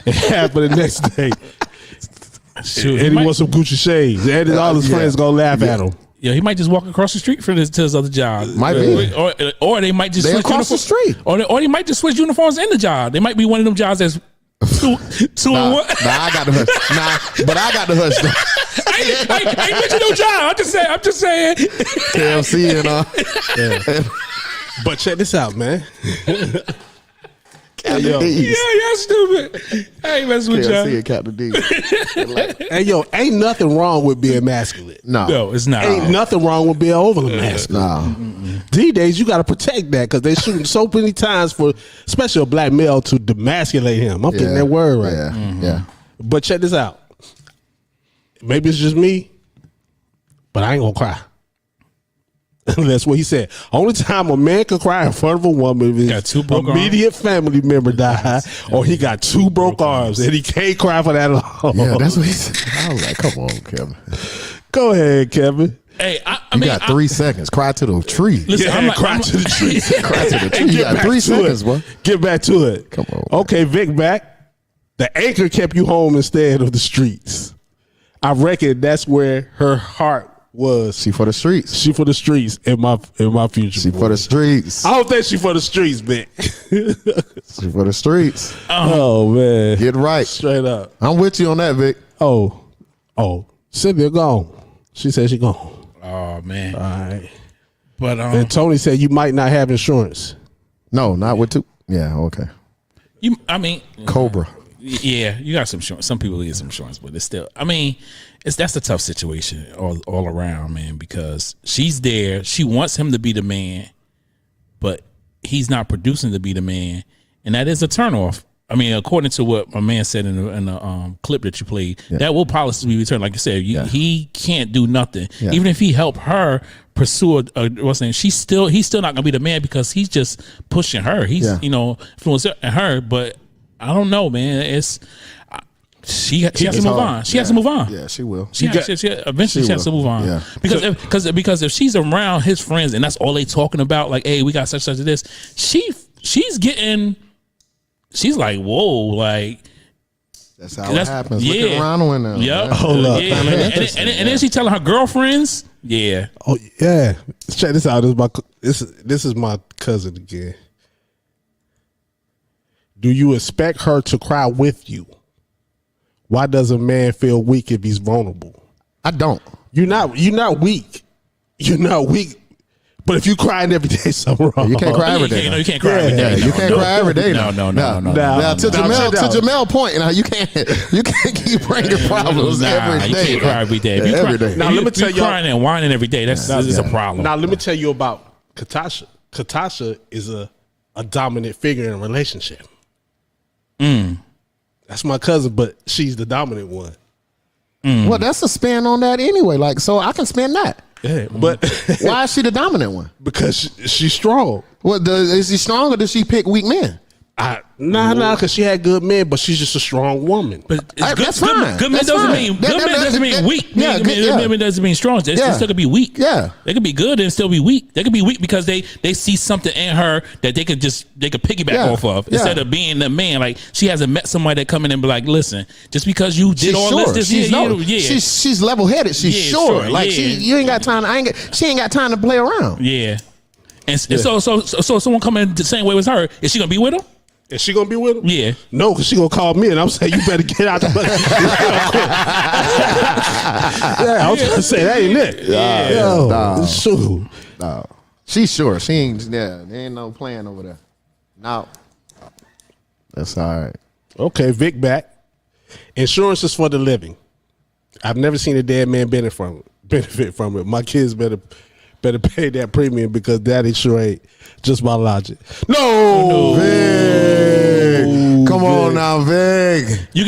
[SPEAKER 1] and half of the next day.
[SPEAKER 4] Shoot,
[SPEAKER 1] And he wants some Gucci shades. And all his friends gonna laugh at him.
[SPEAKER 4] Yeah, he might just walk across the street to his other job.
[SPEAKER 2] Might be.
[SPEAKER 4] Or they might just
[SPEAKER 2] They
[SPEAKER 4] switch
[SPEAKER 2] across the street.
[SPEAKER 4] Or they might just switch uniforms in the job. They might be one of them jobs that's two and one.
[SPEAKER 2] I got the hush. But I got the hush.
[SPEAKER 4] I ain't mention no job. I'm just saying.
[SPEAKER 2] KFC and all.
[SPEAKER 1] But check this out, man.
[SPEAKER 2] Captain
[SPEAKER 1] yo.
[SPEAKER 2] D's.
[SPEAKER 4] Yeah, y'all stupid. I ain't messing with
[SPEAKER 2] KFC
[SPEAKER 4] y'all.
[SPEAKER 2] and Captain D's.
[SPEAKER 1] Hey, yo, ain't nothing wrong with being masculine.
[SPEAKER 4] No, it's not.
[SPEAKER 1] Ain't nothing wrong with being overly masculine.
[SPEAKER 2] No.
[SPEAKER 1] These days, you got to protect that because they shooting so many times for, especially a black male, to demasculate him. I'm getting that word right.
[SPEAKER 2] Yeah, yeah.
[SPEAKER 1] But check this out. Maybe it's just me, but I ain't gonna cry. That's what he said. Only time a man can cry in front of a woman is
[SPEAKER 4] Got 2 broke
[SPEAKER 1] immediate family member died, or he got 2 broke arms, and he can't cry for that long.
[SPEAKER 2] Yeah, that's what he said. I was like, come on, Kevin.
[SPEAKER 1] Go ahead, Kevin.
[SPEAKER 4] Hey,
[SPEAKER 2] You got 3 seconds. Cry to the tree.
[SPEAKER 4] Listen,
[SPEAKER 1] Yeah, cry to the tree.
[SPEAKER 2] Cry to the tree. You got 3 seconds, boy.
[SPEAKER 1] Get back to it.
[SPEAKER 2] Come on.
[SPEAKER 1] Okay, Vic back. The anchor kept you home instead of the streets. I reckon that's where her heart was.
[SPEAKER 2] She for the streets.
[SPEAKER 1] She for the streets in my future.
[SPEAKER 2] She for the streets.
[SPEAKER 1] I don't think she for the streets, Vic.
[SPEAKER 2] She for the streets.
[SPEAKER 1] Oh man,
[SPEAKER 2] Get right.
[SPEAKER 1] straight up.
[SPEAKER 2] I'm with you on that, Vic.
[SPEAKER 1] Oh, Cynthia gone. She said she gone.
[SPEAKER 4] Oh man.
[SPEAKER 1] All right.
[SPEAKER 4] But
[SPEAKER 1] And Tony said you might not have insurance.
[SPEAKER 2] No, not with two. Yeah, okay.
[SPEAKER 4] I mean,
[SPEAKER 2] Cobra.
[SPEAKER 4] yeah, you got some insurance. Some people get some insurance, but it's still. I mean, that's a tough situation all around, man. Because she's there, she wants him to be the man, but he's not producing to be the man, and that is a turnoff. I mean, according to what my man said in the clip that you played, that will policy be returned. Like you said, he can't do nothing.
[SPEAKER 2] Yeah.
[SPEAKER 4] Even if he helped her pursue what's name, he's still not gonna be the man because he's just pushing her. He's influencing her, but. I don't know, man. It's she has to move on. She has to move on.
[SPEAKER 2] Yeah, she will.
[SPEAKER 4] Eventually she has to move on.
[SPEAKER 2] Yeah.
[SPEAKER 4] Because if she's around his friends and that's all they talking about, like, hey, we got such of this, she's like, whoa, like
[SPEAKER 2] that's how it happens.
[SPEAKER 4] Yeah.
[SPEAKER 2] Look at Ronald now.
[SPEAKER 4] Yep.
[SPEAKER 1] Hold up.
[SPEAKER 4] Yeah. And then she telling her girlfriends, yeah.
[SPEAKER 1] Oh yeah. Check this out. This is my cousin again. Do you expect her to cry with you? Why does a man feel weak if he's vulnerable?
[SPEAKER 2] I don't.
[SPEAKER 1] You're not weak. You're not weak. But if you crying every day, something wrong.
[SPEAKER 2] You can't cry every day.
[SPEAKER 4] You can't cry every day.
[SPEAKER 2] Yeah, you can't cry every day.
[SPEAKER 4] No.
[SPEAKER 2] Now to Jamel's point, you can't keep bringing problems every
[SPEAKER 4] You
[SPEAKER 2] day.
[SPEAKER 4] can't cry every day.
[SPEAKER 2] Yeah, every day.
[SPEAKER 1] Now let me tell you,
[SPEAKER 4] crying and whining every day. That's a problem.
[SPEAKER 1] Now let me tell you about Katasha. Katasha is a dominant figure in a relationship. That's my cousin, but she's the dominant one.
[SPEAKER 2] Well, that's a spin on that anyway. Like, so I can spin that.
[SPEAKER 1] Yeah, but
[SPEAKER 2] Why is she the dominant one?
[SPEAKER 1] because she's strong.
[SPEAKER 2] Is she strong or does she pick weak men?
[SPEAKER 1] Nah, because she had good men, but she's just a strong woman.
[SPEAKER 4] But it's
[SPEAKER 2] That's fine.
[SPEAKER 4] Good men
[SPEAKER 2] That's
[SPEAKER 4] doesn't
[SPEAKER 2] fine.
[SPEAKER 4] mean good men doesn't mean weak.
[SPEAKER 2] Yeah,
[SPEAKER 4] Good men doesn't mean strong. They still could be weak.
[SPEAKER 2] Yeah.
[SPEAKER 4] They could be good and still be weak. They could be weak because they see something in her that they could piggyback off of instead of being the man. Like she hasn't met somebody that come in and be like, listen, just because you did
[SPEAKER 2] she's level headed. She's sure. Like you ain't got time. She ain't got time to play around.
[SPEAKER 4] Yeah. And so someone coming the same way as her, is she gonna be with him?
[SPEAKER 1] Is she gonna be with him?
[SPEAKER 4] Yeah.
[SPEAKER 1] No, because she gonna call me and I'm saying you better get out the bus. Yeah, I was trying to say that ain't it.
[SPEAKER 2] No.
[SPEAKER 1] Shoot.
[SPEAKER 2] No. She's sure. She ain't. Yeah, there ain't no plan over there. No. That's all right.
[SPEAKER 1] Okay, Vic back. Insurance is for the living. I've never seen a dead man benefit from it. My kids better pay that premium because that sure ain't just my logic. No,
[SPEAKER 2] Vic. Come on now, Vic.
[SPEAKER 4] You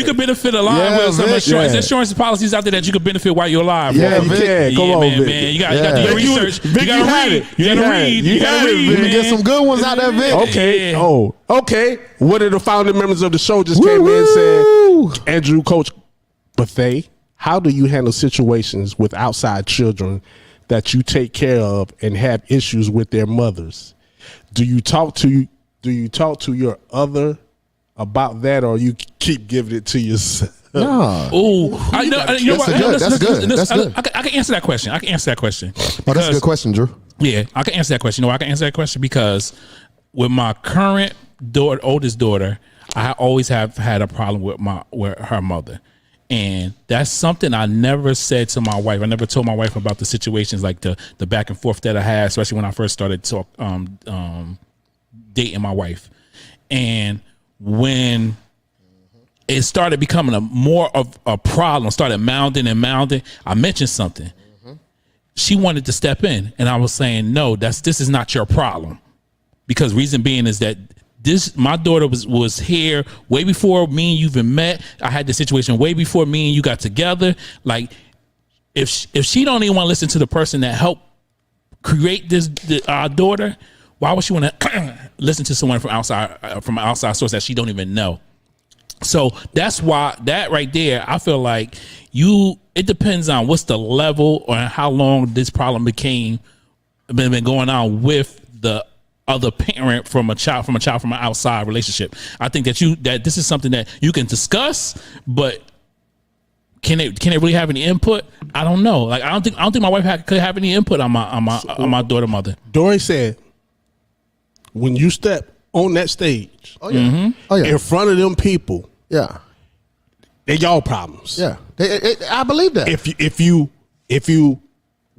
[SPEAKER 4] can benefit alive with some insurance. There's insurance policies out there that you can benefit while you're alive.
[SPEAKER 2] Yeah,
[SPEAKER 4] bro.
[SPEAKER 2] you can.
[SPEAKER 1] Come on, Vic.
[SPEAKER 4] man. You got to do your research.
[SPEAKER 1] Vic,
[SPEAKER 4] You got to read. You got to read.
[SPEAKER 2] You can get some good ones out there, Vic.
[SPEAKER 1] Okay.
[SPEAKER 4] Yeah.
[SPEAKER 1] Oh, okay. One of the founding members of the show just came in and said, Andrew, Coach Buffet, how do you handle situations with outside children that you take care of and have issues with their mothers? Do you talk to your other about that, or you keep giving it to yourself?
[SPEAKER 2] No.
[SPEAKER 4] Oh, I know. You know what?
[SPEAKER 2] That's good. That's good.
[SPEAKER 4] I can answer that question.
[SPEAKER 2] Oh, that's a good question, Drew.
[SPEAKER 4] Yeah, I can answer that question. I can answer that question because with my current oldest daughter, I always have had a problem with her mother. And that's something I never said to my wife. I never told my wife about the situations like the back and forth that I had, especially when I first started dating my wife. And when it started becoming more of a problem, started mounding, I mentioned something. She wanted to step in, and I was saying, no, this is not your problem. Because reason being is that my daughter was here way before me and you even met. I had the situation way before me and you got together. Like, if she don't even want to listen to the person that helped create our daughter, why would she want to listen to someone from an outside source that she don't even know? So that's why that right there, I feel like it depends on what's the level or how long this problem been going on with the other parent from an outside relationship. I think that this is something that you can discuss, but can it really have any input? I don't know. Like I don't think my wife could have any input on my daughter mother.
[SPEAKER 1] Dory said, when you step on that stage, in front of them people, they're y'all problems.
[SPEAKER 2] Yeah, I believe that.
[SPEAKER 1] If you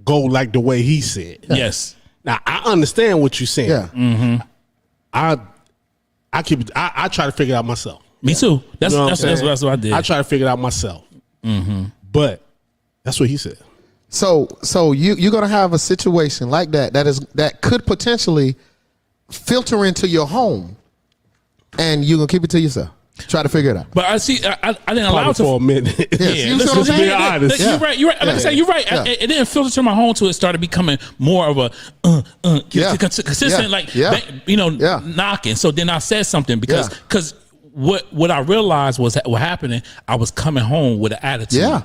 [SPEAKER 1] go like the way he said,
[SPEAKER 4] yes.
[SPEAKER 1] Now I understand what you're saying.
[SPEAKER 2] Yeah,
[SPEAKER 1] I try to figure it out myself.
[SPEAKER 4] Me too. That's
[SPEAKER 1] You know
[SPEAKER 4] what I did.
[SPEAKER 1] I try to figure it out myself. But that's what he said.
[SPEAKER 2] So you're gonna have a situation like that could potentially filter into your home, and you're gonna keep it to yourself. Try to figure it out.
[SPEAKER 4] But I see, I didn't allow it to.
[SPEAKER 1] For a minute.
[SPEAKER 2] You see what I'm
[SPEAKER 1] Let's be
[SPEAKER 2] saying?
[SPEAKER 1] honest.
[SPEAKER 4] You're right. You're right. Like I said, you're right.
[SPEAKER 2] Yeah.
[SPEAKER 4] It didn't filter to my home till it started becoming more of a consistent, knocking. So then I said something because what I realized was that what happening. I was coming home with an attitude.
[SPEAKER 2] Yeah.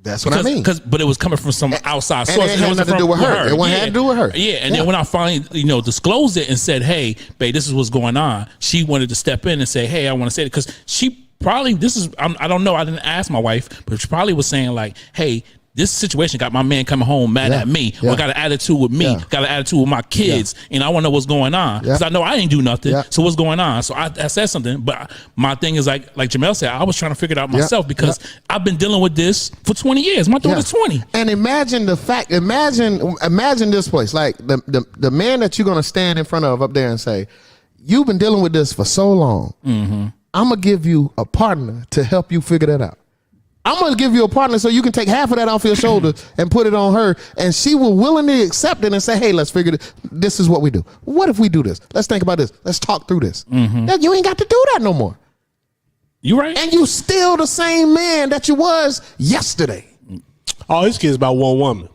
[SPEAKER 2] That's what I mean.
[SPEAKER 4] But it was coming from some outside source.
[SPEAKER 2] And it had nothing to do with her. It had to do with her.
[SPEAKER 4] Yeah. And then when I finally, disclosed it and said, "Hey, babe, this is what's going on," she wanted to step in and say, "Hey, I want to say it," because she probably I don't know. I didn't ask my wife, but she probably was saying like, "Hey, this situation got my man coming home mad at me, or got an attitude with me, got an attitude with my kids, and I want to know what's going on because I know I ain't do nothing. So what's going on?" So I said something, but my thing is like Jamel said, I was trying to figure it out myself because I've been dealing with this for 20 years. My daughter's 20.
[SPEAKER 2] And imagine the fact. Imagine this place, like the man that you're gonna stand in front of up there and say, "You've been dealing with this for so long. I'm gonna give you a partner to help you figure that out. I'm going to give you a partner so you can take half of that off your shoulders and put it on her, and she will willingly accept it and say, hey, let's figure this. This is what we do. What if we do this? Let's think about this. Let's talk through this." You ain't got to do that no more.
[SPEAKER 4] You right.
[SPEAKER 2] And you still the same man that you was yesterday.
[SPEAKER 1] All his kids about one woman.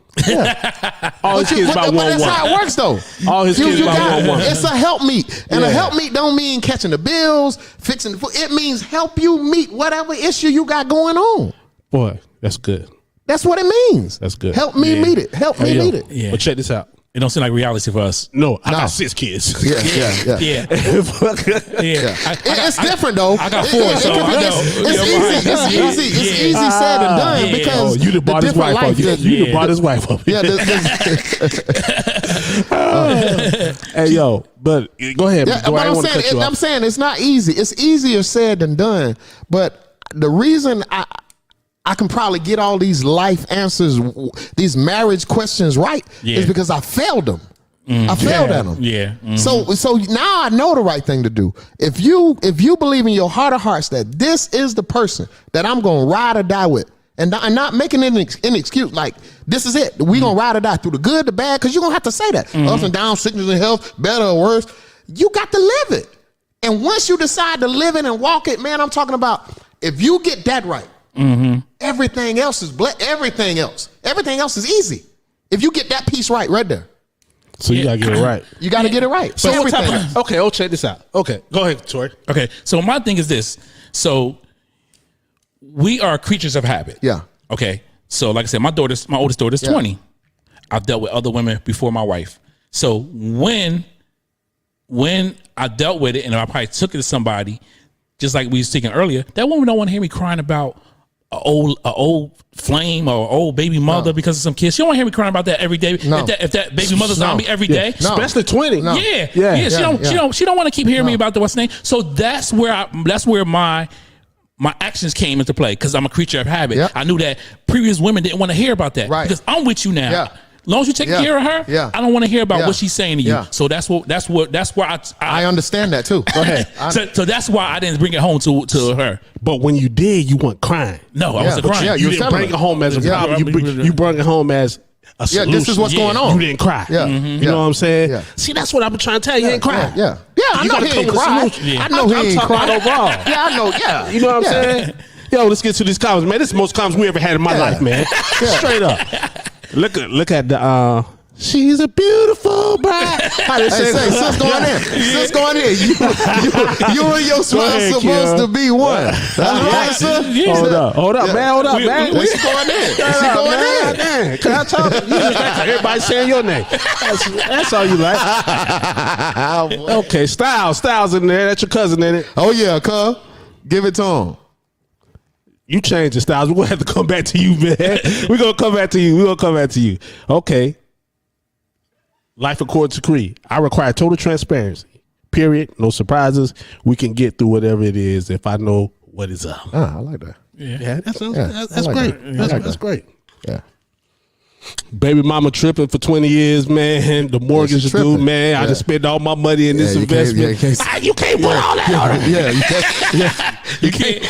[SPEAKER 1] All his kids about one woman.
[SPEAKER 2] That's how it works, though.
[SPEAKER 1] All his kids about one woman.
[SPEAKER 2] It's a help meet. And a help meet don't mean catching the bills, fixing the food. It means help you meet whatever issue you got going on.
[SPEAKER 1] Boy, that's good.
[SPEAKER 2] That's what it means.
[SPEAKER 1] That's good.
[SPEAKER 2] Help me meet it. Help me meet it.
[SPEAKER 4] Yeah.
[SPEAKER 1] But check this out.
[SPEAKER 4] It don't seem like reality for us.
[SPEAKER 1] No, I got 6 kids.
[SPEAKER 2] Yeah. It's different though.
[SPEAKER 4] I got 4, so I know.
[SPEAKER 2] It's easy said and done because
[SPEAKER 1] you done bought his wife up. You done bought his wife up.
[SPEAKER 2] Yeah.
[SPEAKER 1] Hey yo, but go ahead.
[SPEAKER 2] Yeah, but I'm saying it's not easy. It's easier said than done. But the reason I can probably get all these life answers, these marriage questions right, is because I failed them. I failed at them.
[SPEAKER 4] Yeah.
[SPEAKER 2] So now I know the right thing to do. If you believe in your heart of hearts that this is the person that I'm gonna ride or die with, and not making it an excuse like this is it. We gonna ride or die through the good, the bad, because you're gonna have to say that. Ups and downs, sickness and health, better or worse. You got to live it. And once you decide to live it and walk it, man, I'm talking about if you get that right. Everything else is everything else is easy. If you get that piece right there.
[SPEAKER 1] So you gotta get it right.
[SPEAKER 2] You gotta get it right. So
[SPEAKER 1] Okay, check this out. Okay, go ahead, Tori.
[SPEAKER 4] Okay, so my thing is this. So we are creatures of habit.
[SPEAKER 2] Yeah.
[SPEAKER 4] Okay. So like I said, my oldest daughter's 20. I've dealt with other women before my wife. So when I dealt with it and I probably took it to somebody, just like we were speaking earlier, that woman don't want to hear me crying about an old flame or old baby mother because of some kids. She don't want to hear me crying about that every day.
[SPEAKER 2] No.
[SPEAKER 4] If that baby mother's on me every day.
[SPEAKER 2] No.
[SPEAKER 1] Especially 20.
[SPEAKER 2] No.
[SPEAKER 4] Yeah. She don't want to keep hearing me about the what's name. So that's where my actions came into play because I'm a creature of habit. Yep. I knew that previous women didn't want to hear about that because I'm with you now.
[SPEAKER 2] Yeah.
[SPEAKER 4] As long as you take care of her, I don't want to hear about what she's saying to you.
[SPEAKER 2] Yeah.
[SPEAKER 4] So that's why
[SPEAKER 2] I understand that too. Go ahead.
[SPEAKER 4] So that's why I didn't bring it home to her.
[SPEAKER 1] But when you did, you weren't crying.
[SPEAKER 4] No, I wasn't crying.
[SPEAKER 2] Yeah,
[SPEAKER 1] you didn't bring it home as a problem. You brought it home as a solution.
[SPEAKER 2] This is what's going on.
[SPEAKER 1] You didn't cry.
[SPEAKER 2] Yeah.
[SPEAKER 1] You know what I'm saying?
[SPEAKER 2] Yeah.
[SPEAKER 1] See, that's what I've been trying to tell you. You ain't crying.
[SPEAKER 2] Yeah, I know he ain't crying. I know he ain't crying overall. Yeah, I know. Yeah.
[SPEAKER 1] You know what I'm saying? Yo, let's get to these comments, man. This is the most comments we ever had in my life, man. Straight up. Look at the She's a beautiful bride. How they
[SPEAKER 2] Hey, say, sis going in. Sis going in. You and your spouse supposed to be one. That's right, sis.
[SPEAKER 1] Hold up, man. Hold up, man.
[SPEAKER 2] She going in. She going in.
[SPEAKER 1] Man. Can I talk? Everybody saying your name. That's all you like. Okay, Styles in there. That's your cousin in it.
[SPEAKER 2] Oh, yeah, cuz. Give it to him.
[SPEAKER 1] You change the Styles. We're going to have to come back to you, man. We're going to come back to you. Okay. Life according to CRIES. I require total transparency. Period. No surprises. We can get through whatever it is if I know what is up.
[SPEAKER 2] I like that.
[SPEAKER 1] Yeah, that's
[SPEAKER 2] like
[SPEAKER 1] great.
[SPEAKER 2] that.
[SPEAKER 1] That's great.
[SPEAKER 2] Yeah.
[SPEAKER 1] Baby mama tripping for 20 years, man. The mortgage is due, man.
[SPEAKER 2] Yeah.
[SPEAKER 1] I just spent all my money in this investment. You can't put all that on her.
[SPEAKER 2] Yeah, you can't.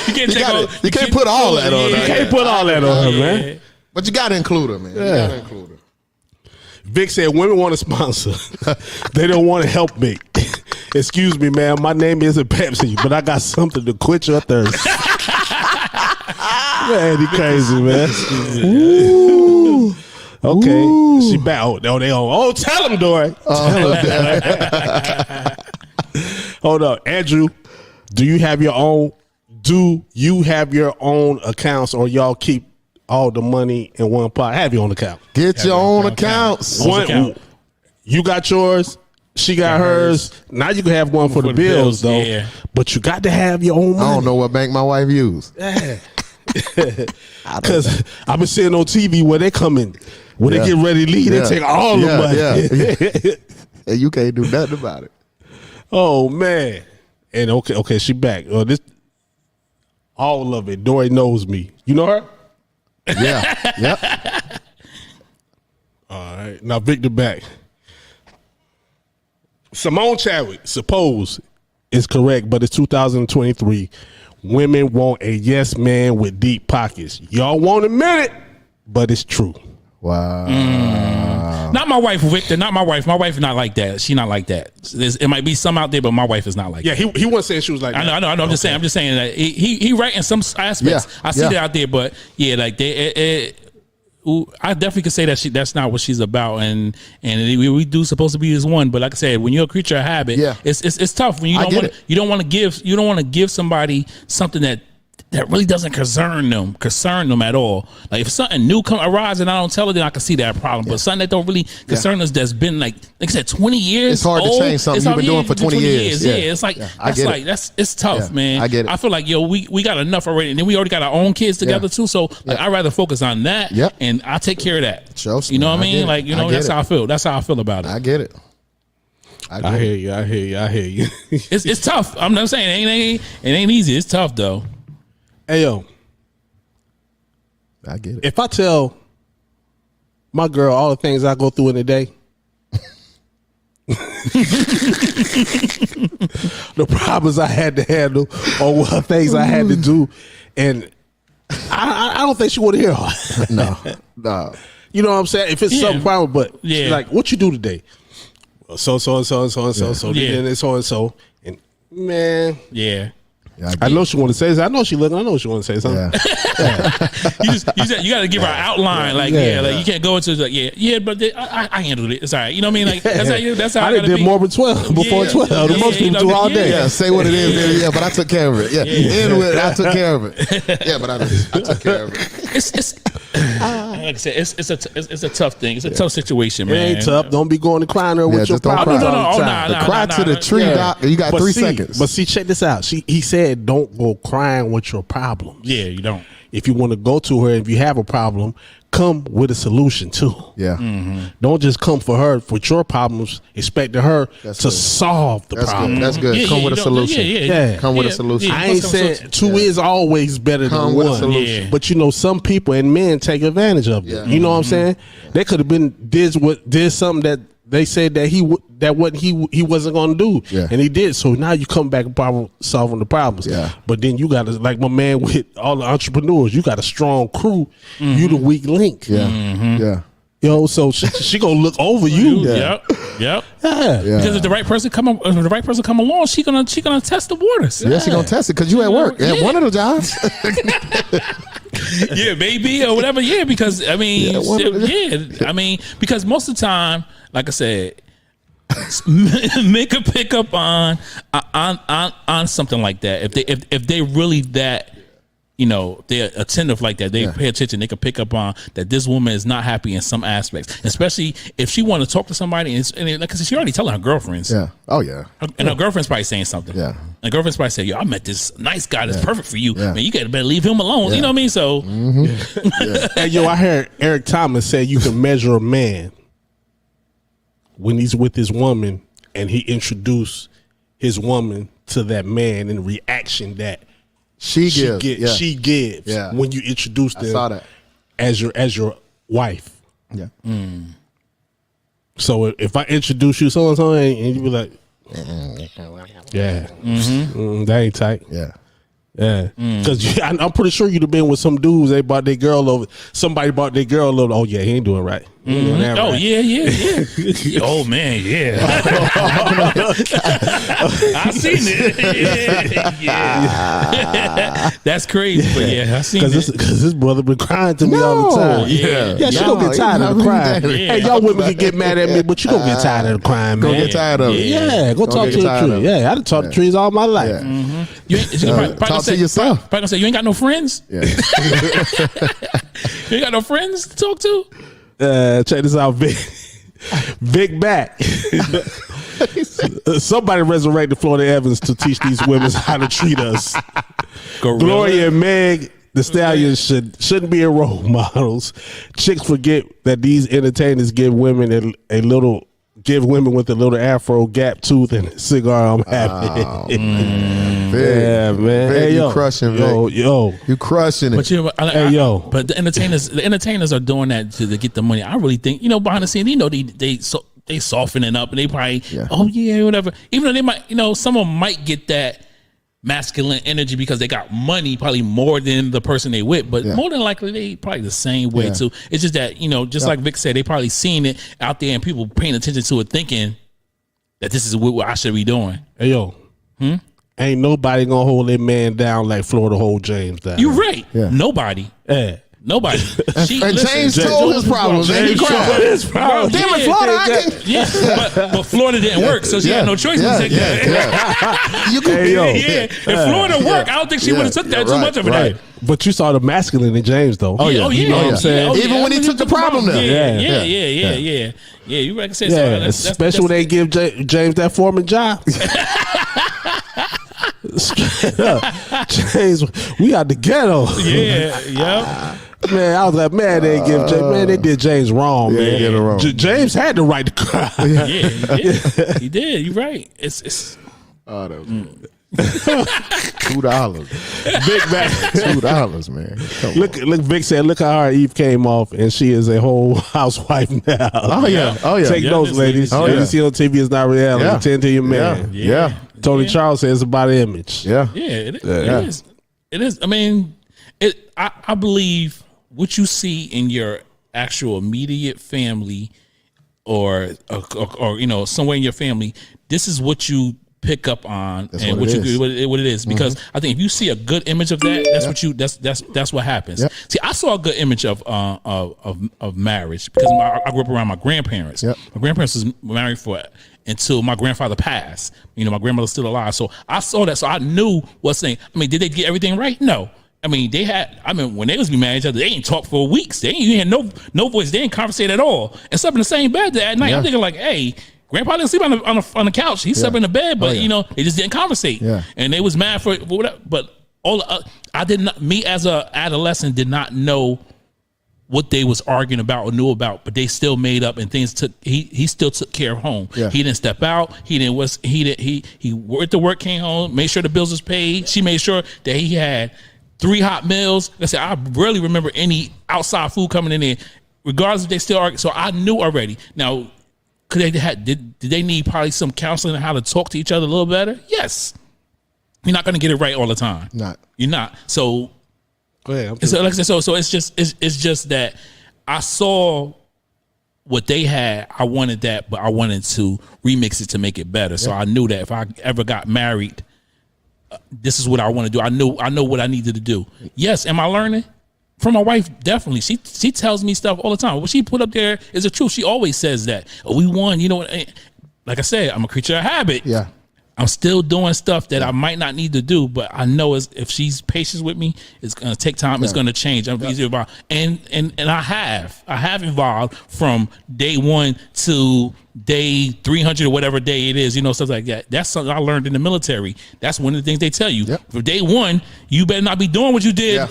[SPEAKER 2] You can't put all that on her.
[SPEAKER 1] You can't put all that on her, man.
[SPEAKER 2] But you got to include her, man. You got to include her.
[SPEAKER 1] Vic said women want to sponsor. They don't want to help me. Excuse me, man. My name isn't Pepsi, but I got something to quench your thirst. Man, he crazy, man. Ooh. Okay. Ooh. She back. Oh, tell him, Dory. Hold up. Andrew, do you have your own accounts, or y'all keep all the money in one pot? Have your own account.
[SPEAKER 2] Get your own accounts.
[SPEAKER 1] You got yours. She got hers. Now you can have one for the bills, though.
[SPEAKER 4] Yeah.
[SPEAKER 1] But you got to have your own money.
[SPEAKER 2] I don't know what bank my wife used.
[SPEAKER 1] Yeah. Because I've been seeing on TV where they come in. When they get ready to leave, they take all the money.
[SPEAKER 2] And you can't do nothing about it.
[SPEAKER 1] Oh, man. And okay, she back. All of it. Dory knows me. You know her?
[SPEAKER 2] Yeah. Yep.
[SPEAKER 1] All right. Now Victor back. Simone Chadwick, suppose is correct, but it's 2023. Women want a yes man with deep pockets. Y'all won't admit it, but it's true.
[SPEAKER 2] Wow.
[SPEAKER 4] Not my wife, Victor. Not my wife. My wife is not like that. She not like that. It might be some out there, but my wife is not like that.
[SPEAKER 1] Yeah, he wasn't saying she was like that.
[SPEAKER 4] I know. I'm just saying. I'm just saying that he right in some aspects.
[SPEAKER 2] Yeah.
[SPEAKER 4] I see that out there, but yeah, like I definitely could say that that's not what she's about, and we do supposed to be as one. But like I said, when you're a creature of habit, it's tough when you don't want to give somebody something that really doesn't concern them at all. Like if something new arises and I don't tell her, then I can see that problem. But something that don't really concern us, that's been like I said, 20 years.
[SPEAKER 2] It's hard to change something you've been doing for 20 years.
[SPEAKER 4] Yeah, it's like it's tough, man.
[SPEAKER 2] I get it.
[SPEAKER 4] I feel like we got enough already, and then we already got our own kids together too. So like I'd rather focus on that, and I take care of that. You know what I mean? Like that's how I feel. That's how I feel about it.
[SPEAKER 2] I get it.
[SPEAKER 1] I hear you.
[SPEAKER 4] It's tough. I'm not saying it ain't easy. It's tough though.
[SPEAKER 1] Hey yo,
[SPEAKER 2] I get it.
[SPEAKER 1] if I tell my girl all the things I go through in a day, the problems I had to handle, or what things I had to do, and I don't think she would hear all that.
[SPEAKER 2] No.
[SPEAKER 1] You know what I'm saying? If it's some problem, but she's like, what you do today? So, and then it's so and so, and man, I know she want to say this. I know she looking. I know she want to say something.
[SPEAKER 4] You got to give her an outline. Like you can't go into but I handled it. It's all right. You know what I mean? Like that's how I
[SPEAKER 1] did more than 12 before 12. The most people do all day.
[SPEAKER 2] Yeah, say what it is. Yeah, but I took care of it. End with it. I took care of it. Yeah, but I took care of it.
[SPEAKER 4] It's like I said, it's a tough thing. It's a tough situation, man.
[SPEAKER 1] It ain't tough. Don't be going to crying her with your problems all the time.
[SPEAKER 2] Cry to the tree, doc. You got 3 seconds.
[SPEAKER 1] But see, check this out. He said, don't go crying with your problems.
[SPEAKER 4] Yeah, you don't.
[SPEAKER 1] If you want to go to her, if you have a problem, come with a solution too.
[SPEAKER 2] Yeah.
[SPEAKER 4] Mm-hmm.
[SPEAKER 1] Don't just come for her with your problems, expecting her to solve the problem.
[SPEAKER 2] That's good. Come with a solution. Come with a solution.
[SPEAKER 1] I ain't saying two is always better than one. But you know, some people and men take advantage of it. You know what I'm saying? They could have been did something that they said that he wasn't going to do, and he did. So now you come back and solving the problems. But then you got to, like my man with all the entrepreneurs, you got a strong crew. You the weak link. Yo, so she gonna look over you.
[SPEAKER 4] Yep. Because if the right person come along, she gonna test the waters.
[SPEAKER 2] Yeah, she gonna test it because you at work at one of the jobs.
[SPEAKER 4] Yeah, maybe or whatever. Yeah, because I mean,
[SPEAKER 2] Yeah,
[SPEAKER 4] I mean, because most of the time, like I said, men could pick up on something like that if they really that. You know, they're attentive like that. They pay attention. They can pick up on that this woman is not happy in some aspects, especially if she want to talk to somebody. And like I said, she already telling her girlfriends.
[SPEAKER 2] Yeah. Oh yeah.
[SPEAKER 4] And her girlfriend's probably saying something.
[SPEAKER 2] Yeah.
[SPEAKER 4] And her girlfriend's probably saying, "Yo, I met this nice guy that's perfect for you. Man, you gotta better leave him alone." You know what I mean? So,
[SPEAKER 1] Hey, yo, I heard Eric Thomas say you can measure a man when he's with his woman and he introduced his woman to that man and the reaction that she gives when you introduce them
[SPEAKER 2] saw that.
[SPEAKER 1] as your wife.
[SPEAKER 2] Yeah.
[SPEAKER 1] So if I introduce you so and so, and you be like, yeah, that ain't tight.
[SPEAKER 2] Yeah.
[SPEAKER 1] Yeah, because I'm pretty sure you'd have been with some dudes. They bought their girl over. Somebody bought their girl over. Oh yeah, he ain't doing right. He ain't doing that right.
[SPEAKER 4] Yeah. Oh man, yeah. I seen it. Yeah. That's crazy, but yeah, I seen it.
[SPEAKER 1] Because this brother been crying to me all the time.
[SPEAKER 4] Yeah.
[SPEAKER 1] She gonna get tired of the crying.
[SPEAKER 4] Yeah.
[SPEAKER 1] Hey, y'all women can get mad at me, but you gonna get tired of the crying, man.
[SPEAKER 2] Go get tired of it.
[SPEAKER 1] Yeah, go talk to the tree. Yeah, I done talked to trees all my life.
[SPEAKER 2] Yeah.
[SPEAKER 4] You ain't,
[SPEAKER 2] Talk to yourself.
[SPEAKER 4] Probably gonna say you ain't got no friends.
[SPEAKER 2] Yeah.
[SPEAKER 4] You ain't got no friends to talk to.
[SPEAKER 1] Check this out, Vic back. Somebody resurrected Florida Evans to teach these women how to treat us. Gloria and Meg the Stallions shouldn't be role models. Chicks forget that these entertainers give women give women with a little afro, gap tooth, and a cigar. I'm happy.
[SPEAKER 2] Yeah, man.
[SPEAKER 1] Hey,
[SPEAKER 2] you crushing,
[SPEAKER 1] yo,
[SPEAKER 2] you crushing it.
[SPEAKER 4] But but the entertainers are doing that to get the money. I really think behind the scenes, they softening up and they probably whatever. Even though they might, some of them might get that masculine energy because they got money, probably more than the person they with, but more than likely they probably the same way too. It's just that just like Vic said, they probably seen it out there and people paying attention to it, thinking that this is what I should be doing.
[SPEAKER 1] Hey yo, ain't nobody gonna hold that man down like Florida hold James down.
[SPEAKER 4] You right?
[SPEAKER 2] Yeah.
[SPEAKER 4] Nobody.
[SPEAKER 1] Yeah.
[SPEAKER 4] Nobody.
[SPEAKER 2] James told his problems.
[SPEAKER 1] James told his problems.
[SPEAKER 2] Damn it, Florida! I can.
[SPEAKER 4] Yeah, but Florida didn't work, so she had no choice but to take that.
[SPEAKER 2] You can.
[SPEAKER 1] Hey, yo.
[SPEAKER 4] If Florida worked, I don't think she would have took that too much of it.
[SPEAKER 1] Right. But you saw the masculine in James though.
[SPEAKER 4] Oh yeah.
[SPEAKER 1] You know what I'm saying?
[SPEAKER 2] Even when he took the problem there.
[SPEAKER 4] Yeah. You like I said,
[SPEAKER 1] Yeah, especially when they give James that foreman job. Straight up. James, we out the ghetto.
[SPEAKER 4] Yeah.
[SPEAKER 1] Man, I was like, man, they give James, man, they did James wrong, man.
[SPEAKER 2] They did it wrong.
[SPEAKER 1] James had the right to cry.
[SPEAKER 4] He did. You're right. It's
[SPEAKER 2] Oh, that was good. $2.
[SPEAKER 1] Big back.
[SPEAKER 2] $2, man.
[SPEAKER 1] Look, Vic said, look how hard Eve came off, and she is a whole housewife now.
[SPEAKER 2] Oh yeah.
[SPEAKER 1] Take notes, ladies.
[SPEAKER 2] Oh,
[SPEAKER 1] What
[SPEAKER 2] yeah.
[SPEAKER 1] you see on TV is not reality.
[SPEAKER 2] Yeah.
[SPEAKER 1] Tend to your man.
[SPEAKER 2] Yeah.
[SPEAKER 1] Tony Charles says about image.
[SPEAKER 2] Yeah.
[SPEAKER 4] it is. It is. I mean, I believe what you see in your actual immediate family or somewhere in your family, this is what you pick up on and what it is. Because I think if you see a good image of that, that's what happens.
[SPEAKER 2] Yep.
[SPEAKER 4] See, I saw a good image of marriage because I grew up around my grandparents.
[SPEAKER 2] Yep.
[SPEAKER 4] My grandparents was married until my grandfather passed. My grandmother's still alive. So I saw that. So I knew what's saying. I mean, did they get everything right? No. I mean, when they was be mad at each other, they ain't talk for weeks. They ain't had no voice. They ain't conversate at all. And slept in the same bed at night. I'm thinking like, hey, Grandpa didn't sleep on the couch. He slept in the bed, but they just didn't conversate.
[SPEAKER 2] Yeah.
[SPEAKER 4] And they was mad for whatever. But I did not. Me as a adolescent did not know what they was arguing about or knew about, but they still made up and things took. He still took care of home.
[SPEAKER 2] Yeah.
[SPEAKER 4] He didn't step out. He worked to work, came home, made sure the bills was paid. She made sure that he had 3 hot meals. Like I said, I rarely remember any outside food coming in there, regardless if they still argue. So I knew already. Now, did they need probably some counseling on how to talk to each other a little better? Yes. You're not going to get it right all the time. You're not. So,
[SPEAKER 1] go ahead.
[SPEAKER 4] So like I said, so it's just that I saw what they had. I wanted that, but I wanted to remix it to make it better. So I knew that if I ever got married, this is what I want to do. I know what I needed to do. Yes, am I learning? From my wife, definitely. She tells me stuff all the time. What she put up there is the truth. She always says that. Oh, we won. You know what? Like I said, I'm a creature of habit.
[SPEAKER 2] Yeah.
[SPEAKER 4] I'm still doing stuff that I might not need to do, but I know if she's patient with me, it's gonna take time. Yeah. It's gonna change. I'm easier about, and I have evolved from day 1 to day 300 or whatever day it is. You know, stuff like that. That's something I learned in the military. That's one of the things they tell you.
[SPEAKER 2] Yep.
[SPEAKER 4] For day 1, you better not be doing what you did.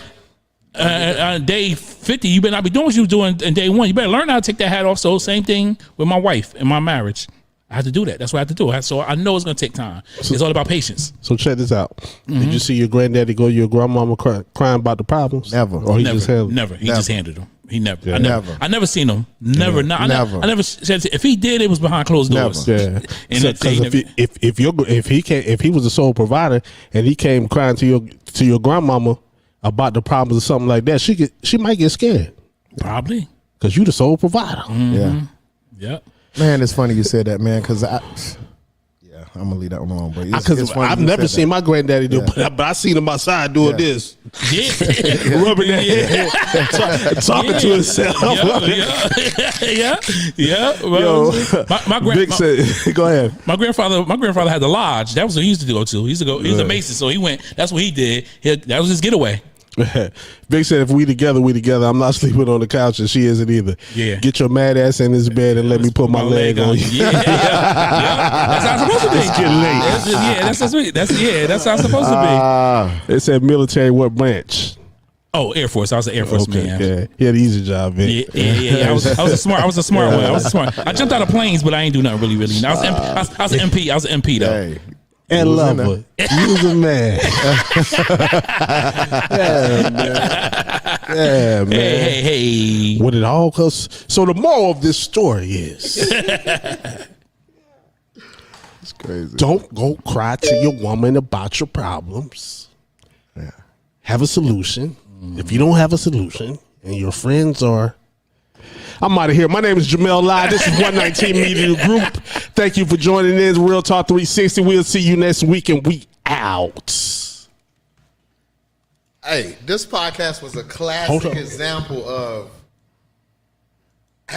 [SPEAKER 4] Yeah. Day 50, you better not be doing what you were doing in day 1. You better learn how to take that hat off. So same thing with my wife and my marriage. I have to do that. That's what I have to do. So I know it's going to take time. It's all about patience.
[SPEAKER 1] So check this out. Did you see your granddaddy go to your grandmama crying about the problems?
[SPEAKER 2] Never.
[SPEAKER 1] Or he
[SPEAKER 4] never.
[SPEAKER 1] just handled
[SPEAKER 4] Never. He just handled them. He never.
[SPEAKER 1] Yeah.
[SPEAKER 4] I never seen him. Never.
[SPEAKER 2] Yeah.
[SPEAKER 4] I never said if he did, it was behind closed doors.
[SPEAKER 1] Yeah.
[SPEAKER 4] And
[SPEAKER 1] if he was the sole provider and he came crying to your grandmama about the problems or something like that, she might get scared.
[SPEAKER 4] Probably.
[SPEAKER 1] Because you the sole provider.
[SPEAKER 2] Yeah.
[SPEAKER 4] Yep.
[SPEAKER 2] Man, it's funny you said that, man, because I'm gonna leave that one alone. But
[SPEAKER 1] because I've never seen my granddaddy do, but I seen him outside doing this, rubbing that head, talking to himself.
[SPEAKER 4] Yeah.
[SPEAKER 1] Yo, Big said, go ahead.
[SPEAKER 4] My grandfather had the lodge. That was what he used to go to. He used to go. He was a Mason, so he went. That's what he did. That was his getaway.
[SPEAKER 1] Big said, if we together, we together. I'm not sleeping on the couch, and she isn't either.
[SPEAKER 4] Yeah.
[SPEAKER 1] Get your mad ass in this bed and let me put my leg on you.
[SPEAKER 4] Yeah. That's how it's supposed to be.
[SPEAKER 1] It's getting late.
[SPEAKER 4] That's how it's supposed to
[SPEAKER 1] be. It said military, what branch?
[SPEAKER 4] Oh, Air Force. I was an Air Force man.
[SPEAKER 1] Yeah. He had an easy job, man.
[SPEAKER 4] Yeah. I was a smart one. I jumped out of planes, but I ain't do nothing really. I was an MP. I was an MP though.
[SPEAKER 2] Hey.
[SPEAKER 1] And lover. You was a man. Yeah, man.
[SPEAKER 4] Hey.
[SPEAKER 1] What it all goes. So the moral of this story is
[SPEAKER 2] It's crazy.
[SPEAKER 1] don't go cry to your woman about your problems.
[SPEAKER 2] Yeah.
[SPEAKER 1] Have a solution. If you don't have a solution and your friends are, I'm out of here. My name is Jamel Lai. This is 119 Media Group. Thank you for joining in. Real Talk 360. We'll see you next week, and we out.
[SPEAKER 2] Hey, this podcast was a classic example of